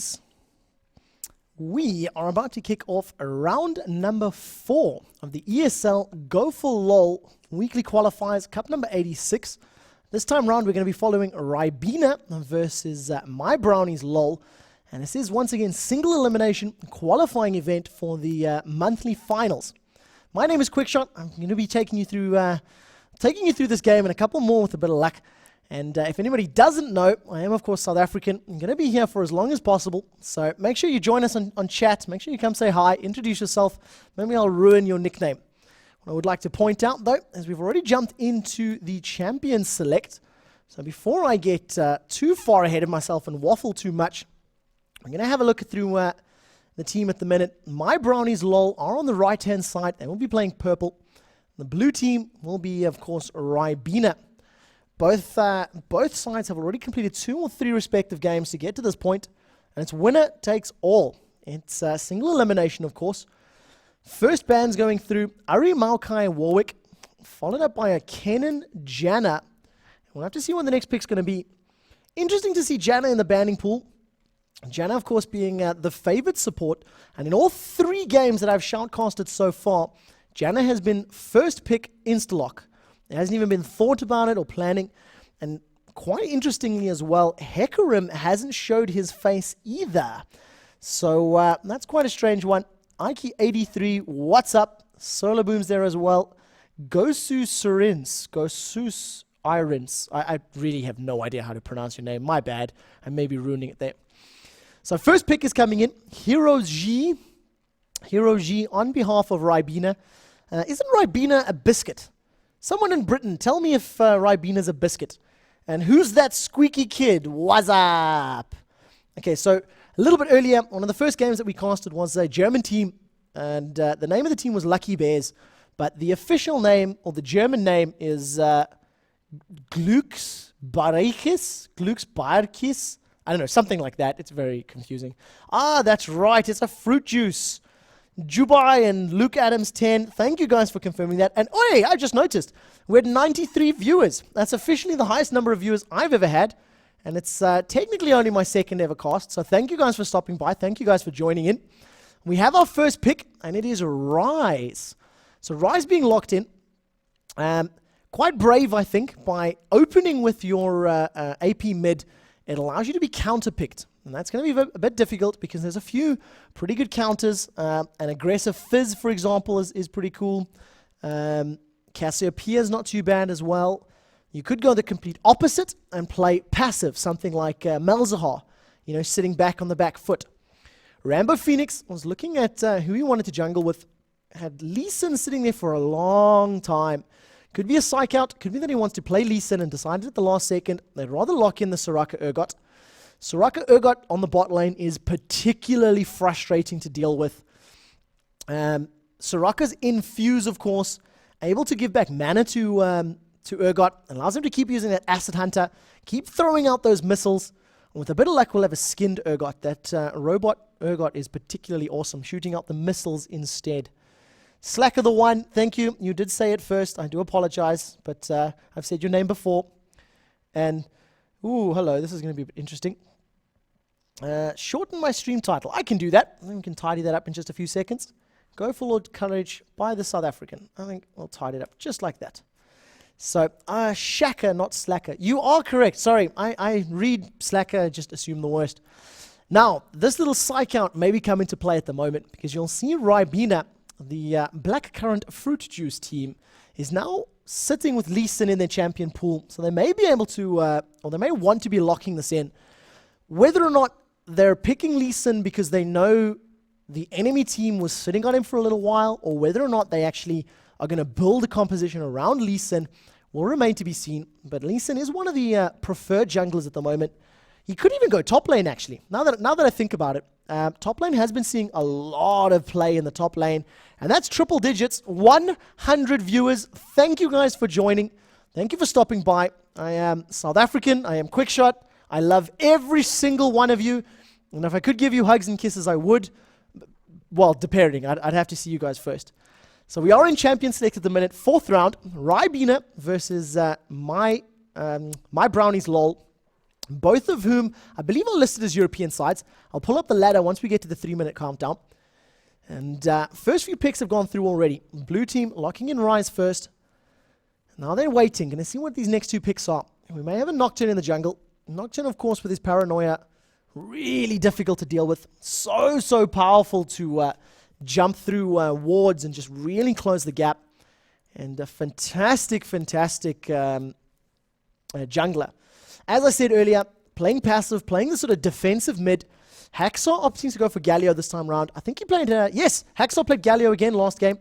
guys. We are about to kick off round number 4 of the ESL Go4LoL weekly qualifiers, cup number 86. This time round, we're going to be following Ribena versus MybrowniesLoL. And this is once again single elimination qualifying event for the monthly finals. My name is Quickshot. I'm going to be taking you through this game and a couple more with a bit of luck. And if anybody doesn't know, I am of course South African. I'm going to be here for as long as possible. So make sure you join us on chat. Make sure you come say hi, introduce yourself. Maybe I'll ruin your nickname. What I would like to point out though is we've already jumped into the champion select. So before I get too far ahead of myself and waffle too much, I'm going to have a look through the team at the minute. MybrowniesLoL are on the right-hand side. They will be playing purple. The blue team will be, of course, Ribena. Both sides have already completed 2 or 3 respective games to get to this point, and it's winner takes all. It's a single elimination, of course. First bands going through, Ari Maukai Warwick, followed up by a Kenan Jana. We'll have to see what the next pick's going to be. Interesting to see Jana in the banning pool. Jana, of course, being the favored support, and in all 3 games that I've shoutcasted so far, Jana has been first pick insta-lock. There hasn't even been thought about it or planning. And quite interestingly as well, Hecarim hasn't showed his face either. So that's quite a strange one. Ike83, what's up? Solar Boom's there as well. Gosus Irins. I really have no idea how to pronounce your name. My bad. I may be ruining it there. So first pick is coming in. Hero G on behalf of Ribena. Isn't Ribena a biscuit? Someone in Britain, tell me if Ribena's a biscuit. And who's that squeaky kid? What's up? Okay, so a little bit earlier, one of the first games that we casted was a German team. And the name of the team was Lucky Bears. But the official name, or the German name, is Glücksbarkis. I don't know, something like that. It's very confusing. Ah, that's right. It's a fruit juice. Jubai and Luke Adams 10. Thank you guys for confirming that. And oi, I just noticed we had 93 viewers. That's officially the highest number of viewers I've ever had. And it's technically only my second ever cast. So thank you guys for stopping by. Thank you guys for joining in. We have our first pick, and it is Rise. So Rise being locked in. Quite brave, I think, by opening with your AP mid. It allows you to be counter-picked. And that's going to be a bit difficult because there's a few pretty good counters. An aggressive Fizz, for example, is pretty cool. Cassiopeia is not too bad as well. You could go the complete opposite and play passive, something like Malzahar, sitting back on the back foot. Rambo Phoenix was looking at who he wanted to jungle with. Had Lee Sin sitting there for a long time. Could be a psych out. Could be that he wants to play Lee Sin and decided at the last second they'd rather lock in the Soraka Urgot. Soraka Urgot on the bot lane is particularly frustrating to deal with. Soraka's Infuse, of course, able to give back mana to Urgot, allows him to keep using that Acid Hunter, keep throwing out those missiles. And with a bit of luck, we'll have a skinned Urgot. That robot Urgot is particularly awesome, shooting out the missiles instead. Slacker the One, thank you. You did say it first. I do apologize, but I've said your name before. And, ooh, hello, this is going to be interesting. Shorten my stream title. I can do that. I think we can tidy that up in just a few seconds. Go4LoL courage by the South African. I think we'll tidy it up just like that. So, Shaka, not Slacker. You are correct. Sorry, I read Slacker, just assume the worst. Now, this little psych out may be coming to play at the moment because you'll see Ribena, the blackcurrant fruit juice team, is now sitting with Lee Sin in their champion pool. So they may be able to, or they may want to be locking this in. Whether or not they're picking Lee Sin because they know the enemy team was sitting on him for a little while, or whether or not they actually are going to build a composition around Lee Sin will remain to be seen. But Lee Sin is one of the preferred junglers at the moment. He could even go top lane, actually. Now that I think about it, top lane has been seeing a lot of play in the top lane, and that's triple digits, 100 viewers. Thank you guys for joining. Thank you for stopping by. I am South African. I am Quickshot. I love every single one of you. And if I could give you hugs and kisses, I would. Well, depending. I'd have to see you guys first. So we are in champion select at the minute. 4th round. Ribena versus MybrowniesLoL. both of whom I believe are listed as European sides. I'll pull up the ladder once we get to the 3-minute countdown. And first few picks have gone through already. Blue team locking in Rise first. Now they're waiting. Going to see what these next two picks are. We may have a Nocturne in the jungle. Nocturne, of course, with his paranoia, really difficult to deal with. So powerful to jump through wards and just really close the gap. And a fantastic jungler. As I said earlier, playing passive, playing the sort of defensive mid. Hacksaw opting to go for Galio this time around. I think he played, yes, Hacksaw played Galio again last game,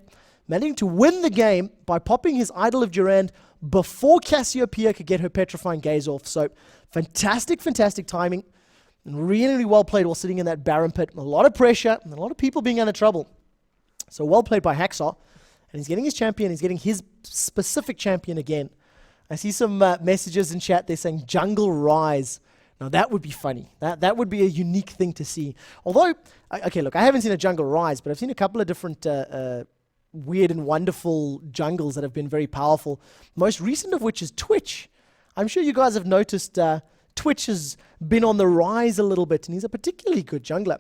managing to win the game by popping his Idol of Durand before Cassiopeia could get her Petrifying Gaze off. So fantastic timing, and really well played while sitting in that Baron pit. A lot of pressure, and a lot of people being under trouble. So well played by Hacksaw, and he's getting his champion, he's getting his specific champion again. I see some messages in chat, they're saying Jungle Rise. Now that would be funny. That would be a unique thing to see. Although, okay, look, I haven't seen a jungle Rise, but I've seen a couple of different weird and wonderful jungles that have been very powerful. Most recent of which is Twitch. I'm sure you guys have noticed Twitch has been on the rise a little bit, and he's a particularly good jungler.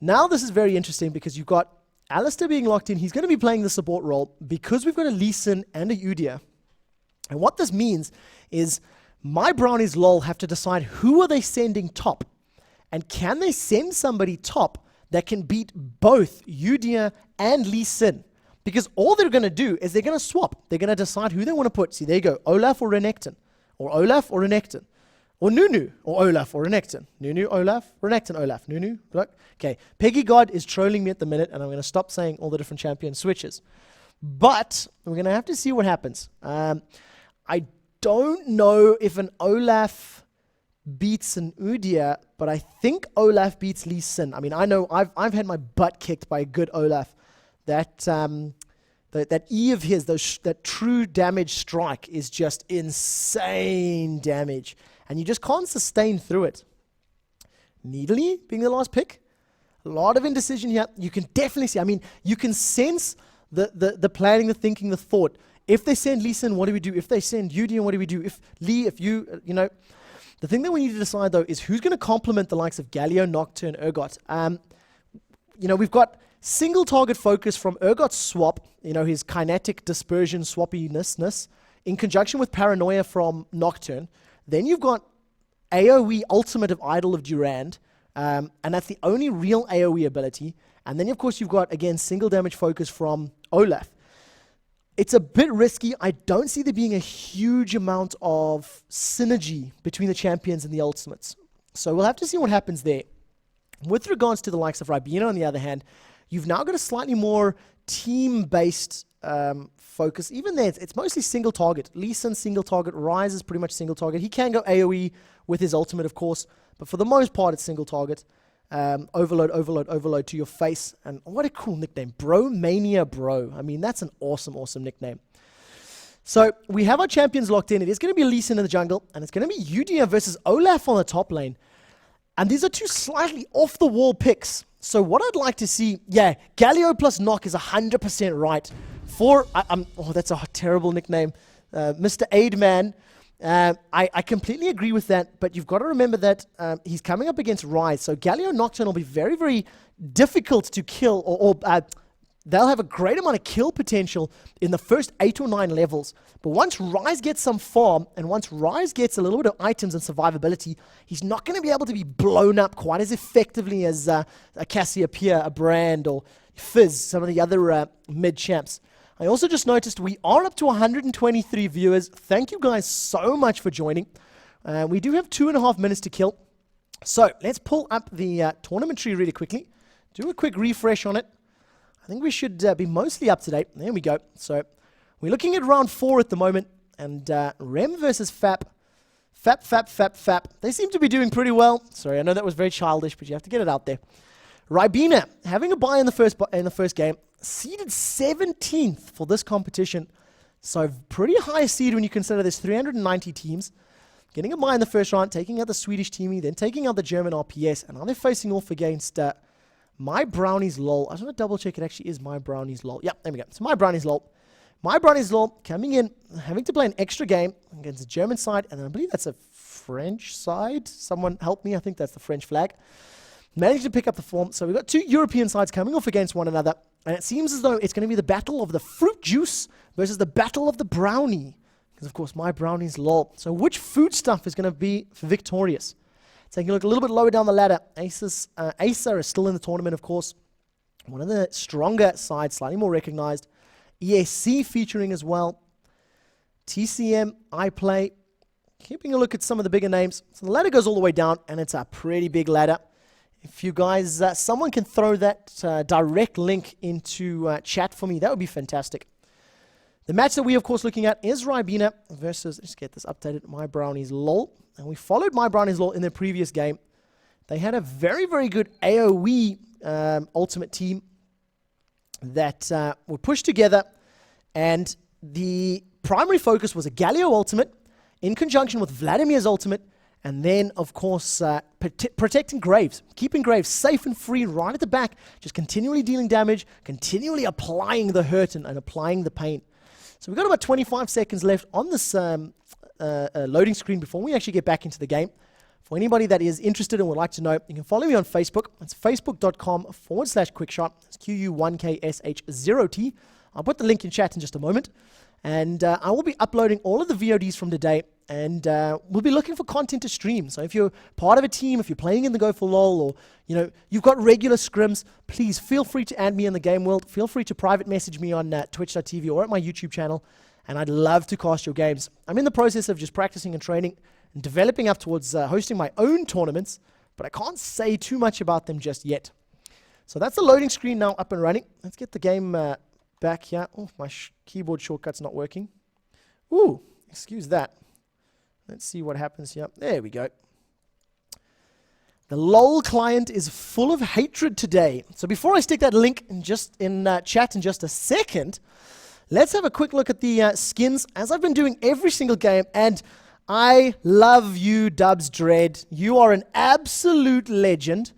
Now this is very interesting because you've got Alistair being locked in. He's going to be playing the support role because we've got a Lee Sin and a Udyr. And what this means is MybrowniesLoL have to decide who are they sending top, and can they send somebody top that can beat both Udyr and Lee Sin? Because all they're going to do is they're going to swap. They're going to decide who they want to put. See, there you go, Olaf or Renekton, or Olaf or Renekton, or Nunu or Olaf or Renekton, Nunu, Olaf, Renekton, Olaf, Nunu. Look, okay, Peggy God is trolling me at the minute, and I'm going to stop saying all the different champion switches. But we're going to have to see what happens. I don't know if an Olaf beats an Udyr, but I think Olaf beats Lee Sin. I mean, I know I've had my butt kicked by a good Olaf. That E of his, that true damage strike is just insane damage, and you just can't sustain through it. Needly being the last pick, a lot of indecision here. You can definitely see. I mean, you can sense the planning, the thinking, the thought. If they send Lee Sin, what do we do? If they send Udyr, what do we do? If you know. The thing that we need to decide, though, is who's going to complement the likes of Galio, Nocturne, Urgot. We've got single target focus from Urgot's swap, his kinetic dispersion swappiness, in conjunction with Paranoia from Nocturne. Then you've got AoE ultimate of Idol of Durand, and that's the only real AoE ability. And then, of course, you've got, again, single damage focus from Olaf. It's a bit risky. I don't see there being a huge amount of synergy between the champions and the ultimates. So we'll have to see what happens there. With regards to the likes of Ribena, on the other hand, you've now got a slightly more team-based focus. Even there, it's mostly single target. Lee Sin, single target. Rise is pretty much single target. He can go AoE with his ultimate, of course, but for the most part, it's single target. Overload to your face. And what a cool nickname. Bromania Bro. I mean, that's an awesome nickname. So we have our champions locked in. It is going to be Lee Sin in the jungle, and it's going to be Udyr versus Olaf on the top lane. And these are two slightly off-the-wall picks. So what I'd like to see, Galio plus Nock is 100% right. That's a terrible nickname. Mr. Aidman. I completely agree with that, but you've got to remember that he's coming up against Rise. So Galio Nocturne will be very, very difficult to kill, or they'll have a great amount of kill potential in the first 8 or 9 levels. But once Rise gets some farm, and once Rise gets a little bit of items and survivability, he's not going to be able to be blown up quite as effectively as a Cassiopeia, a Brand, or Fizz, some of the other mid-champs. I also just noticed we are up to 123 viewers. Thank you guys so much for joining. We do have 2.5 minutes to kill. So let's pull up the tournament tree really quickly. Do a quick refresh on it. I think we should be mostly up to date. There we go. So we're looking at round 4 at the moment. And Rem versus Fap. Fap. They seem to be doing pretty well. Sorry, I know that was very childish, but you have to get it out there. Ribena having a bye in the first game. Seeded 17th for this competition. So pretty high seed when you consider there's 390 teams. Getting a bye in the first round, taking out the Swedish teamie, then taking out the German RPS, and now they're facing off against MybrowniesLoL. I just want to double check it actually is MybrowniesLoL. Yeah, there we go. It's MybrowniesLoL. MybrowniesLoL coming in, having to play an extra game against the German side, and I believe that's a French side. Someone help me. I think that's the French flag. Managed to pick up the form. So we've got two European sides coming off against one another. And it seems as though it's going to be the battle of the fruit juice versus the battle of the brownie. Because, of course, MybrowniesLoL. So which foodstuff is going to be victorious? Taking a look a little bit lower down the ladder. Acer is still in the tournament, of course. One of the stronger sides, slightly more recognized. ESC featuring as well. TCM, iPlay. Keeping a look at some of the bigger names. So the ladder goes all the way down, and it's a pretty big ladder. If you guys, someone can throw that direct link into chat for me, that would be fantastic. The match that we, of course, looking at is Ribena versus, let's get this updated, MybrowniesLoL. And we followed MybrowniesLoL in their previous game. They had a very, very good AoE ultimate team that were pushed together. And the primary focus was a Galio ultimate in conjunction with Vladimir's ultimate. And then, of course, protecting Graves, keeping Graves safe and free right at the back, just continually dealing damage, continually applying the hurt and applying the pain. So we've got about 25 seconds left on this loading screen before we actually get back into the game. For anybody that is interested and would like to know, you can follow me on Facebook. It's facebook.com/quickshot. It's QU1KSH0T. I'll put the link in chat in just a moment. And I will be uploading all of the VODs from today. And we'll be looking for content to stream. So if you're part of a team, if you're playing in the Go4LoL, or you've got regular scrims, please feel free to add me in the game world. Feel free to private message me on twitch.tv or at my YouTube channel. And I'd love to cast your games. I'm in the process of just practicing and training and developing up towards hosting my own tournaments, but I can't say too much about them just yet. So that's the loading screen now up and running. Let's get the game back here. Oh, my keyboard shortcut's not working. Ooh, excuse that. Let's see what happens here. There we go. The LOL client is full of hatred today. So before I stick that link in chat in just a second, let's have a quick look at the skins, as I've been doing every single game. And I love you, Dubs Dread. You are an absolute legend,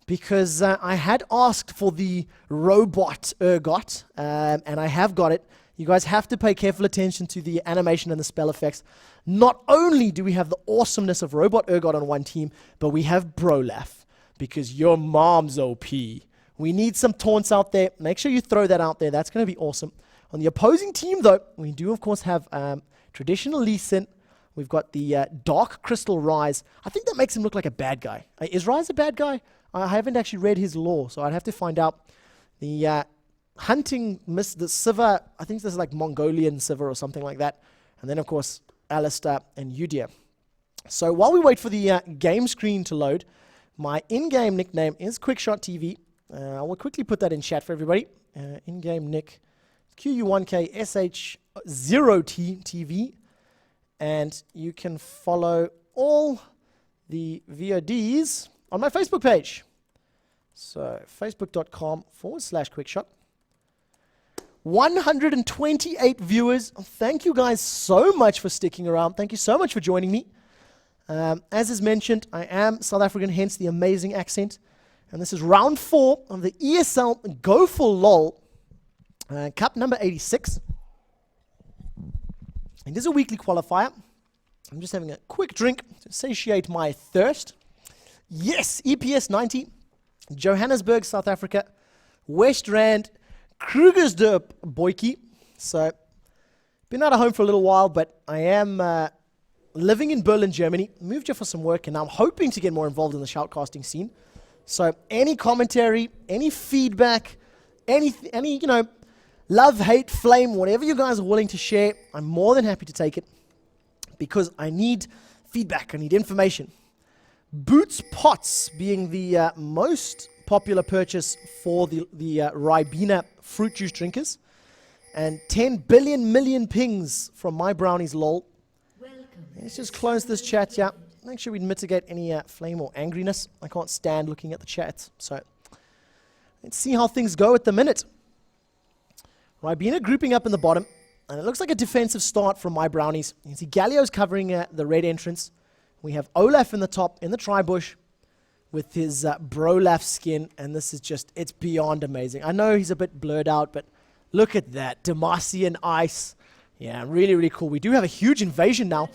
because I had asked for the robot ergot, and I have got it. You guys have to pay careful attention to the animation and the spell effects. Not only do we have the awesomeness of Robot Ergot on one team, but we have Brolaf, because your mom's OP. We need some taunts out there. Make sure you throw that out there. That's going to be awesome. On the opposing team, though, we do, of course, have traditional Lee Sin. We've got the Dark Crystal Rise. I think that makes him look like a bad guy. Is Rise a bad guy? I haven't actually read his lore, so I'd have to find out. The Hunting Miss, the Sivir, I think this is like Mongolian Sivir or something like that. And then, of course, Alistair and Udyr. So while we wait for the game screen to load, my in-game nickname is QuickshotTV. I will quickly put that in chat for everybody. In-game nick, QU1KSH0T TV. And you can follow all the VODs on my Facebook page. So facebook.com/quickshot. 128 viewers. Thank you guys so much for sticking around. Thank you so much for joining me. As is mentioned, I am South African, hence the amazing accent. And this is round 4 of the ESL Go4LoL Cup number 86. It is a weekly qualifier. I'm just having a quick drink to satiate my thirst. Yes, EPS 90, Johannesburg, South Africa, West Rand, Krugersdorp, Boykie. So, been out of home for a little while, but I am living in Berlin, Germany. Moved here for some work, and I'm hoping to get more involved in the shoutcasting scene. So, any commentary, any feedback, any love, hate, flame, whatever you guys are willing to share, I'm more than happy to take it, because I need feedback, I need information. Boots Pots being the most popular purchase for the Ribena fruit juice drinkers, and 10 billion million pings from MybrowniesLoL. Let's just close this chat, yeah. Make sure we mitigate any flame or angriness. I can't stand looking at the chat, so let's see how things go at the minute. Ribena grouping up in the bottom, and it looks like a defensive start from MyBrownies. You can see Galio's covering the red entrance. We have Olaf in the top, in the tri-bush, with his Brolaf skin, and this is just, it's beyond amazing. I know he's a bit blurred out, but look at that. Demacian Ice. Yeah, really, really cool. We do have a huge invasion now.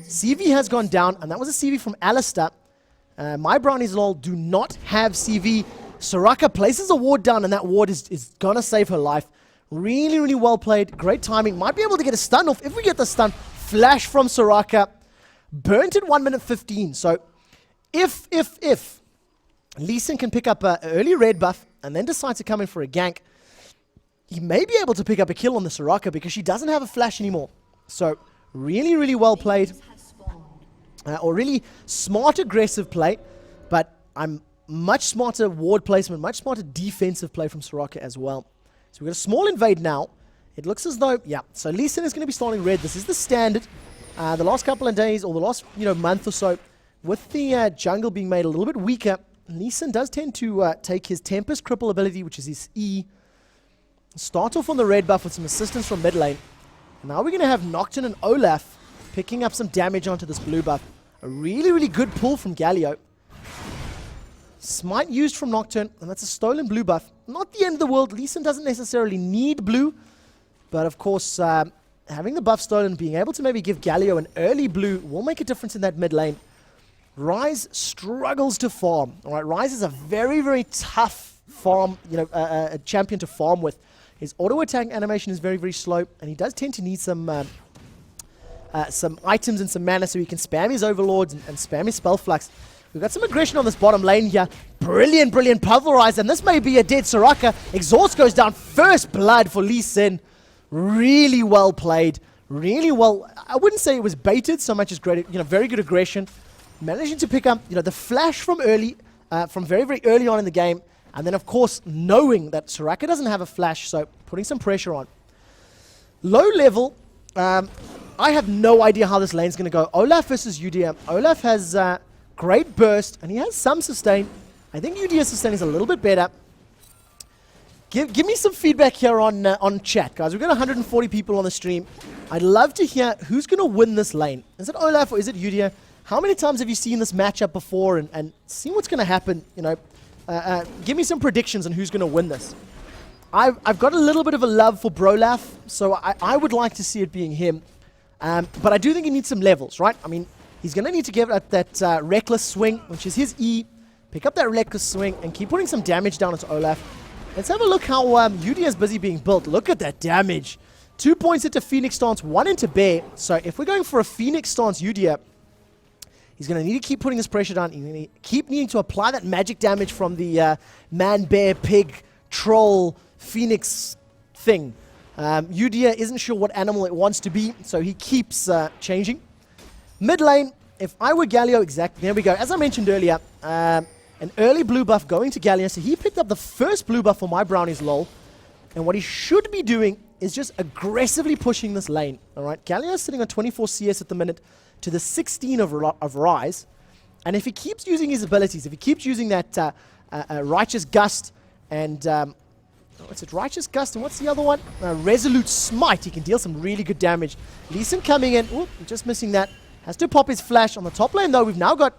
CV has gone down, and that was a CV from Alistair. MybrowniesLoL do not have CV. Soraka places a ward down, and that ward is going to save her life. Really, really well played. Great timing. Might be able to get a stun off. If we get the stun, flash from Soraka. Burnt at 1 minute 15. So if Lee Sin can pick up an early red buff and then decide to come in for a gank, he may be able to pick up a kill on the Soraka because she doesn't have a flash anymore. So really, really well played. Or really smart, aggressive play. But I'm much smarter ward placement, much smarter defensive play from Soraka as well. So we've got a small invade now. It looks as though, yeah, so Lee Sin is going to be starting red. This is the standard. The last couple of days, or the last month or so, with the jungle being made a little bit weaker, Lee Sin does tend to take his Tempest Cripple ability, which is his E. Start off on the red buff with some assistance from mid lane. And now we're going to have Nocturne and Olaf picking up some damage onto this blue buff. A really, really good pull from Galio. Smite used from Nocturne, and that's a stolen blue buff. Not the end of the world. Lee Sin doesn't necessarily need blue, but of course, having the buff stolen, being able to maybe give Galio an early blue will make a difference in that mid lane. Ryze struggles to farm. All right, Ryze is a very, very tough farm, a champion to farm with. His auto attack animation is very, very slow, and he does tend to need some items and some mana so he can spam his overlords and spam his spell flux. We've got some aggression on this bottom lane here. Brilliant, brilliant pulverize, and this may be a dead Soraka. Exhaust goes down. First blood for Lee Sin. Really well played. Really well. I wouldn't say it was baited so much as great, very good aggression. Managing to pick up, the flash from early, from very, very early on in the game. And then, of course, knowing that Soraka doesn't have a flash, so putting some pressure on. Low level, I have no idea how this lane's going to go. Olaf versus Udyr. Olaf has great burst, and he has some sustain. I think Udyr's sustain is a little bit better. Give me some feedback here on chat, guys. We've got 140 people on the stream. I'd love to hear who's going to win this lane. Is it Olaf or is it Udyr? How many times have you seen this matchup before and seen what's going to happen? Give me some predictions on who's going to win this. I've got a little bit of a love for Brolaf, so I would like to see it being him. But I do think he needs some levels, right? I mean, he's going to need to give up that Reckless Swing, which is his E. Pick up that Reckless Swing and keep putting some damage down onto Olaf. Let's have a look how Udyr is busy being built. Look at that damage. 2 points into Phoenix stance, 1 into Bear. So if we're going for a Phoenix stance Udyr, he's going to need to keep putting this pressure down. He's going to keep needing to apply that magic damage from the man, bear, pig, troll, Phoenix thing. Udyr isn't sure what animal it wants to be, so he keeps changing. Mid lane, if I were Galio, exactly, there we go. As I mentioned earlier, an early blue buff going to Galio, so he picked up the first blue buff for MybrowniesLoL, and what he should be doing is just aggressively pushing this lane, all right? Galio is sitting on 24 CS at the minute to the 16 of Ryze, and if he keeps using his abilities, if he keeps using that Righteous Gust and... what's it? Righteous Gust, and what's the other one? Resolute Smite. He can deal some really good damage. Lee Sin coming in. Oop, just missing that. Has to pop his flash. On the top lane, though, we've now got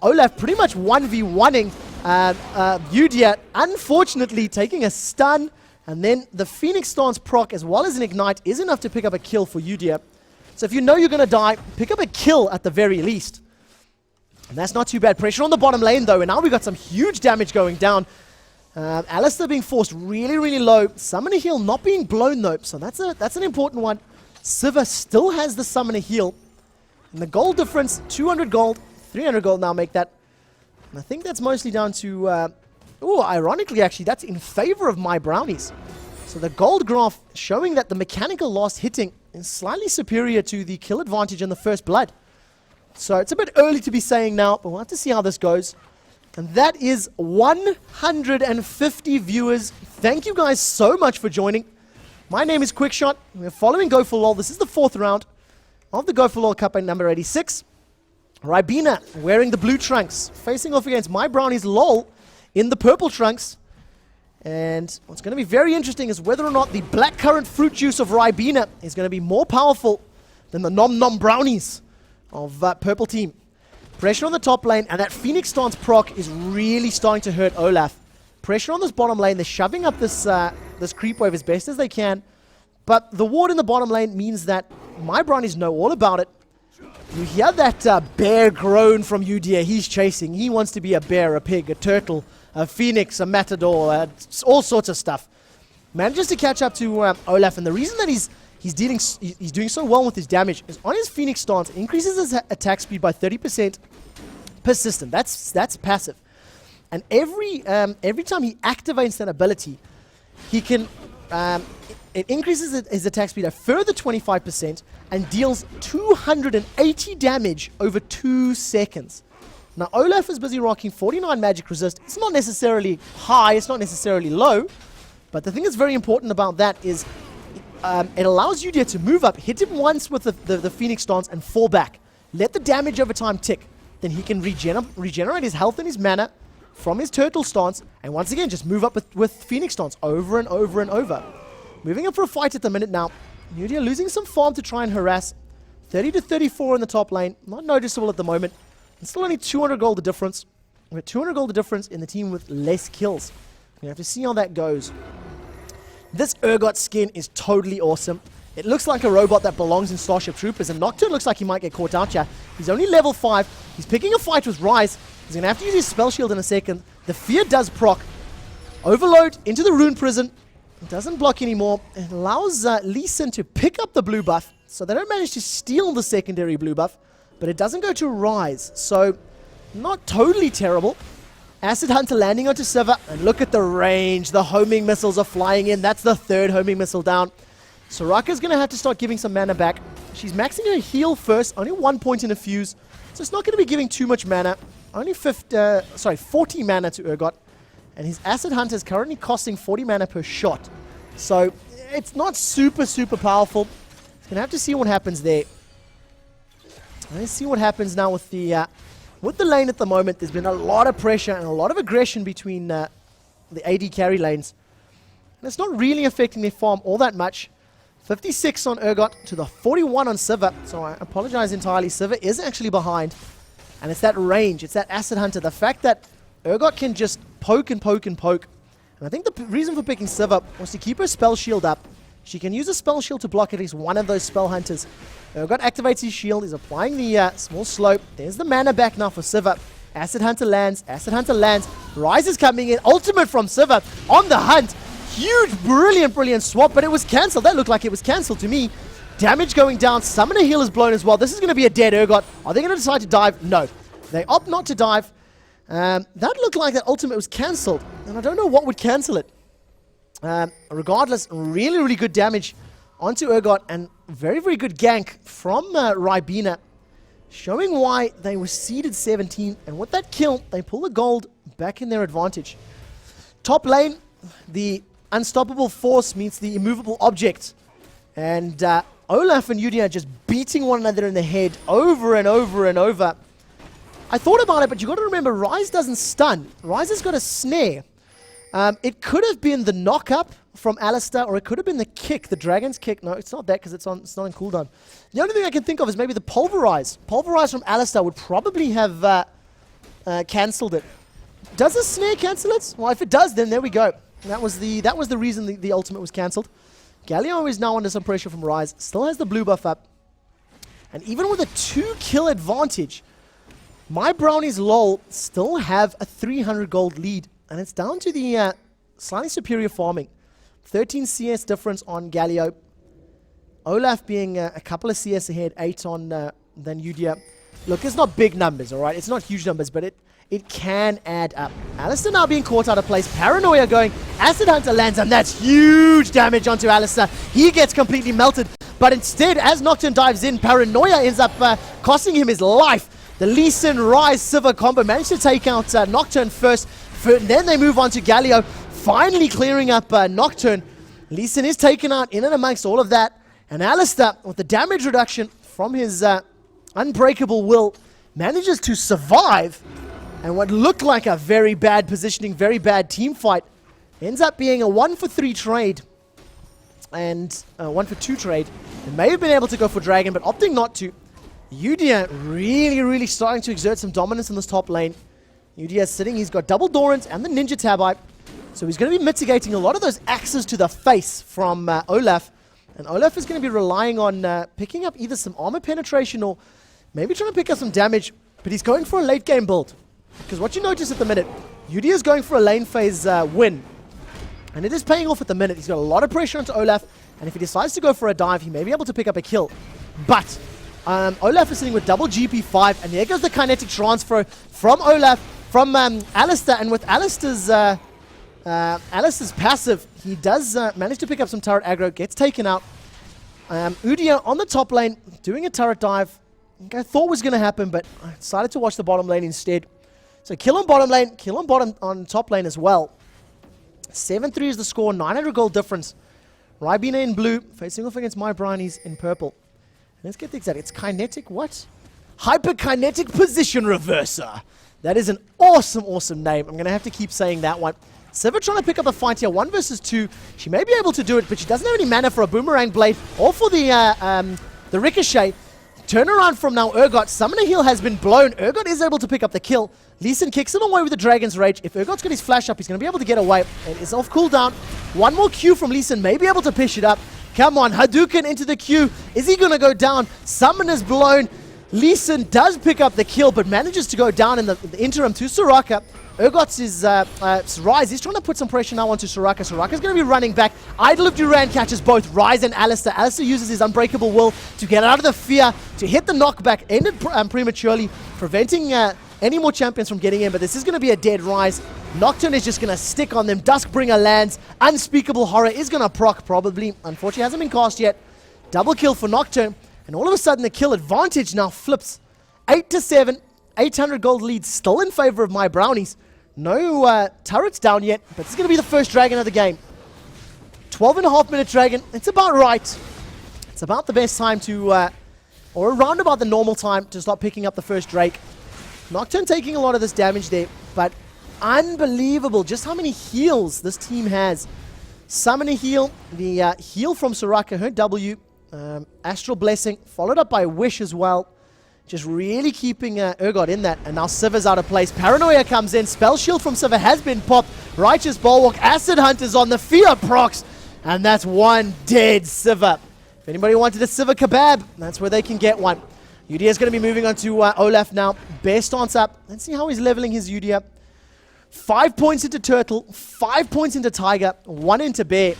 Olaf pretty much 1v1ing Udyr. Unfortunately, taking a stun. And then the Phoenix stance proc, as well as an Ignite, is enough to pick up a kill for Udyr. So if you know you're going to die, pick up a kill at the very least. And that's not too bad. Pressure on the bottom lane, though. And now we've got some huge damage going down. Alistair being forced really, really low. Summoner heal not being blown, though. So that's an important one. Sivir still has the summoner heal. And the gold difference, 200 gold, 300 gold now make that. And I think that's mostly down to... ironically, actually, that's in favor of MyBrownies. So the gold graph showing that the mechanical loss hitting is slightly superior to the kill advantage in the first blood. So it's a bit early to be saying now, but we'll have to see how this goes. And that is 150 viewers. Thank you guys so much for joining. My name is Quickshot. We're following Go4LoL. This is the 4th round of the Go4LoL Cup at number 86. Ribena wearing the blue trunks, facing off against MybrowniesLoL in the purple trunks. And what's going to be very interesting is whether or not the blackcurrant fruit juice of Ribena is going to be more powerful than the Nom Nom Brownies of purple team. Pressure on the top lane, and that Phoenix stance proc is really starting to hurt Olaf. Pressure on this bottom lane. They're shoving up this this creep wave as best as they can. But the ward in the bottom lane means that my brownies know all about it. You hear that bear groan from Udia. He's chasing. He wants to be a bear, a pig, a turtle, a phoenix, a matador, all sorts of stuff. Manages to catch up to Olaf, and the reason that he's doing so well with his damage is on his phoenix stance, increases his attack speed by 30%. Persistent. That's passive. And every time he activates that ability, he can it increases his attack speed a further 25% and deals 280 damage over 2 seconds. Now Olaf is busy rocking 49 magic resist. It's not necessarily high, it's not necessarily low, but the thing that's very important about that is it allows Udia to move up, hit him once with the Phoenix stance and fall back. Let the damage over time tick. Then he can regenerate his health and his mana from his turtle stance, and once again just move up with Phoenix stance over and over and over. Moving up for a fight at the minute now. Udia losing some farm to try and harass. 30 to 34 in the top lane. Not noticeable at the moment. It's still only 200 gold the difference. We have 200 gold the difference in the team with less kills. We have to see how that goes. This Urgot skin is totally awesome. It looks like a robot that belongs in Starship Troopers, and Nocturne looks like he might get caught out here. He's only level 5. He's picking a fight with Ryze. He's going to have to use his spell shield in a second. The fear does proc. Overload into the rune prison. It doesn't block anymore. It allows Lee Sin to pick up the blue buff, so they don't manage to steal the secondary blue buff, but it doesn't go to Ryze, so not totally terrible. Acid Hunter landing onto Sivir, and look at the range. The homing missiles are flying in. That's the third homing missile down. Soraka's going to have to start giving some mana back. She's maxing her heal first, only 1 point in a fuse, so it's not going to be giving too much mana. Only 40 mana to Urgot, and his Acid Hunter is currently costing 40 mana per shot. So it's not super powerful. He's going to have to see what happens there. Let's see what happens now with the lane at the moment. There's been a lot of pressure and a lot of aggression between the AD carry lanes. And it's not really affecting their farm all that much. 56 on Urgot to the 41 on Sivir. So I apologize entirely. Sivir is actually behind. And it's that range. It's that Acid Hunter. The fact that Urgot can just poke and poke and poke. And I think the reason for picking Sivir was to keep her spell shield up. She can use a spell shield to block at least one of those spell hunters. Urgot activates his shield. He's applying the small slope. There's the mana back now for Sivir. Acid Hunter lands. Acid Hunter lands. Ryze is coming in. Ultimate from Sivir on the hunt. Huge, brilliant swap, but it was cancelled. That looked like it was cancelled to me. Damage going down. Summoner heal is blown as well. This is going to be a dead Urgot. Are they going to decide to dive? No. They opt not to dive. That looked like that ultimate was cancelled, and I don't know what would cancel it. Regardless, really good damage onto Urgot, and very good gank from Ribena, showing why they were seeded 17, and with that kill, they pull the gold back in their advantage. Top lane, the unstoppable force meets the immovable object, and Olaf and Udia just beating one another in the head over and over. I thought about it, but you got to remember, Ryze doesn't stun. Ryze has got a snare. It could have been the knock-up from Alistar, or it could have been the kick, the dragon's kick. No, it's not that, because it's not on cooldown. The only thing I can think of is maybe the pulverize. Pulverize from Alistar would probably have cancelled it. Does the snare cancel it? Well, if it does, then there we go. That was the reason the ultimate was cancelled. Galio is now under some pressure from Ryze. Still has the blue buff up. And even with a 2-kill advantage, MybrowniesLoL still have a 300 gold lead. And it's down to the slightly superior farming. 13 CS difference on Galio. Olaf being a couple of CS ahead, 8 on than Udia. Look, it's not big numbers, alright? It's not huge numbers, but it can add up. Alistar now being caught out of place. Paranoia going. Acid Hunter lands, and that's huge damage onto Alistar. He gets completely melted. But instead, as Nocturne dives in, Paranoia ends up costing him his life. The Lee Sin Ryze Sivir combo managed to take out Nocturne first. Then they move on to Galio, finally clearing up Nocturne. Lee Sin is taken out in and amongst all of that. And Alistar, with the damage reduction from his unbreakable will, manages to survive. And what looked like a very bad positioning, very bad team fight, ends up being a 1-for-3 trade. And 1-for-2 trade. They may have been able to go for Dragon, but opting not to. Udia really starting to exert some dominance in this top lane. Udia sitting, he's got double Dorans and the Ninja Tabi. So he's going to be mitigating a lot of those axes to the face from Olaf. And Olaf is going to be relying on picking up either some armor penetration or maybe trying to pick up some damage. But he's going for a late game build. Because what you notice at the minute, UD is going for a lane phase win. And it is paying off at the minute. He's got a lot of pressure onto Olaf. And if he decides to go for a dive, he may be able to pick up a kill. But Olaf is sitting with double GP5. And there goes the kinetic transfer from Olaf, from Alistair. And with Alistair's passive, he does manage to pick up some turret aggro, gets taken out. Udia on the top lane, doing a turret dive. I thought was going to happen, but I decided to watch the bottom lane instead. So kill on bottom lane, kill on bottom on top lane as well. 7-3 is the score, 900 gold difference. Ribena in blue, facing off against Mybrownies in purple. Let's get the exact, it's kinetic, what? Hyperkinetic position reverser. That is an awesome, awesome name. I'm going to have to keep saying that one. Sivir trying to pick up a fight here, 1 versus 2. She may be able to do it, but she doesn't have any mana for a boomerang blade or for the ricochet. Turnaround from now Urgot. Summoner heal has been blown. Urgot is able to pick up the kill. Lee Sin kicks him away with the Dragon's Rage. If Urgot's got his flash up, he's going to be able to get away. It is off cooldown. One more Q from Lee Sin, may be able to push it up. Come on, Hadouken into the Q. Is he going to go down? Summoner's blown. Lee Sin does pick up the kill, but manages to go down in the interim to Soraka. Urgot's Rise. He's trying to put some pressure now onto Soraka. Soraka's going to be running back. Idol of Duran catches both Rise and Alistair. Alistair uses his unbreakable will to get out of the fear, to hit the knockback, ended prematurely, preventing any more champions from getting in. But this is going to be a dead Rise. Nocturne is just going to stick on them. Duskbringer lands. Unspeakable Horror is going to proc probably. Unfortunately, hasn't been cast yet. Double kill for Nocturne. And all of a sudden, the kill advantage now flips. 8-7. 800 gold lead still in favor of MyBrownies. No turrets down yet, but this is going to be the first dragon of the game. 12.5 minute dragon. It's about right. It's about the best time to, or around about the normal time to start picking up the first Drake. Nocturne taking a lot of this damage there, but unbelievable just how many heals this team has. Summoner heal, the heal from Soraka, her W, Astral Blessing, followed up by Wish as well. Just really keeping Urgot in that. And now Sivir's out of place. Paranoia comes in. Spell Shield from Sivir has been popped. Righteous Bulwark. Acid Hunters on the Fear procs. And that's one dead Sivir. If anybody wanted a Sivir kebab, that's where they can get one. Udia is going to be moving on to Olaf now. Bear stance up. Let's see how he's leveling his Udia. 5 points into Turtle. 5 points into Tiger. 1 into Bear.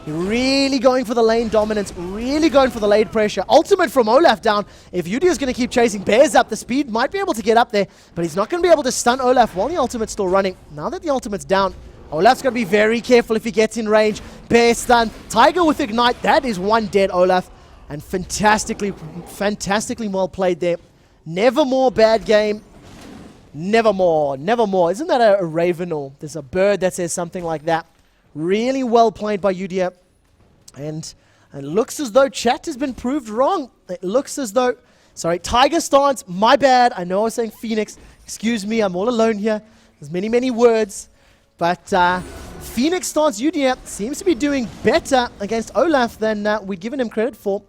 Really going for the lane dominance, really going for the lane pressure. Ultimate from Olaf down. If Udia is going to keep chasing Bears up, the speed might be able to get up there, but he's not going to be able to stun Olaf while the ultimate's still running. Now that the ultimate's down, Olaf's going to be very careful if he gets in range. Bear stun. Tiger with Ignite. That is one dead Olaf. And fantastically well played there. Nevermore bad game. Nevermore. Nevermore. Isn't that a raven or there's a bird that says something like that? Really well played by Udia. And it looks as though chat has been proved wrong. It looks as though... Sorry, Tiger stance. My bad. I know I was saying Phoenix. Excuse me, I'm all alone here. There's many words. But Phoenix stance Udia seems to be doing better against Olaf than we'd given him credit for.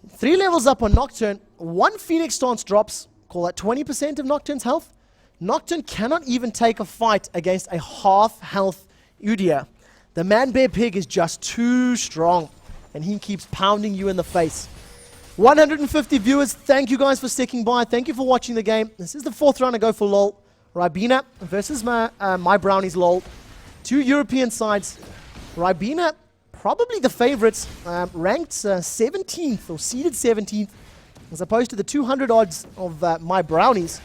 3 levels up on Nocturne. 1 Phoenix stance drops. Call that 20% of Nocturne's health. Nocturne cannot even take a fight against a half health Udia. The Man-Bear Pig is just too strong, and he keeps pounding you in the face. 150 viewers, thank you guys for sticking by. Thank you for watching the game. This is the 4th round of Go4LoL. Ribena versus MybrowniesLoL. 2 European sides. Ribena, probably the favorites, ranked 17th, or seeded 17th, as opposed to the 200 odds of MyBrownies.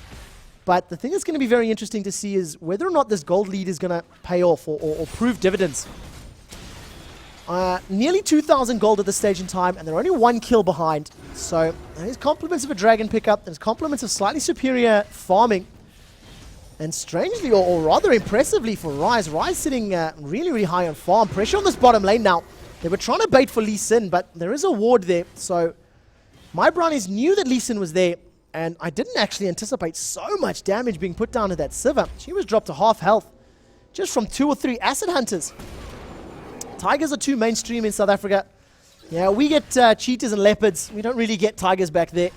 But the thing that's going to be very interesting to see is whether or not this gold lead is going to pay off or prove dividends. Nearly 2,000 gold at this stage in time, and they're only 1 kill behind. So there's compliments of a dragon pickup, there's compliments of slightly superior farming. And strangely, or rather impressively for Rise, Rise sitting really high on farm. Pressure on this bottom lane now. They were trying to bait for Lee Sin, but there is a ward there. So MyBrownies knew that Lee Sin was there. And I didn't actually anticipate so much damage being put down to that Sivir. She was dropped to half health just from 2 or 3 Acid Hunters. Tigers are too mainstream in South Africa. Yeah, we get cheetahs and leopards. We don't really get tigers back there.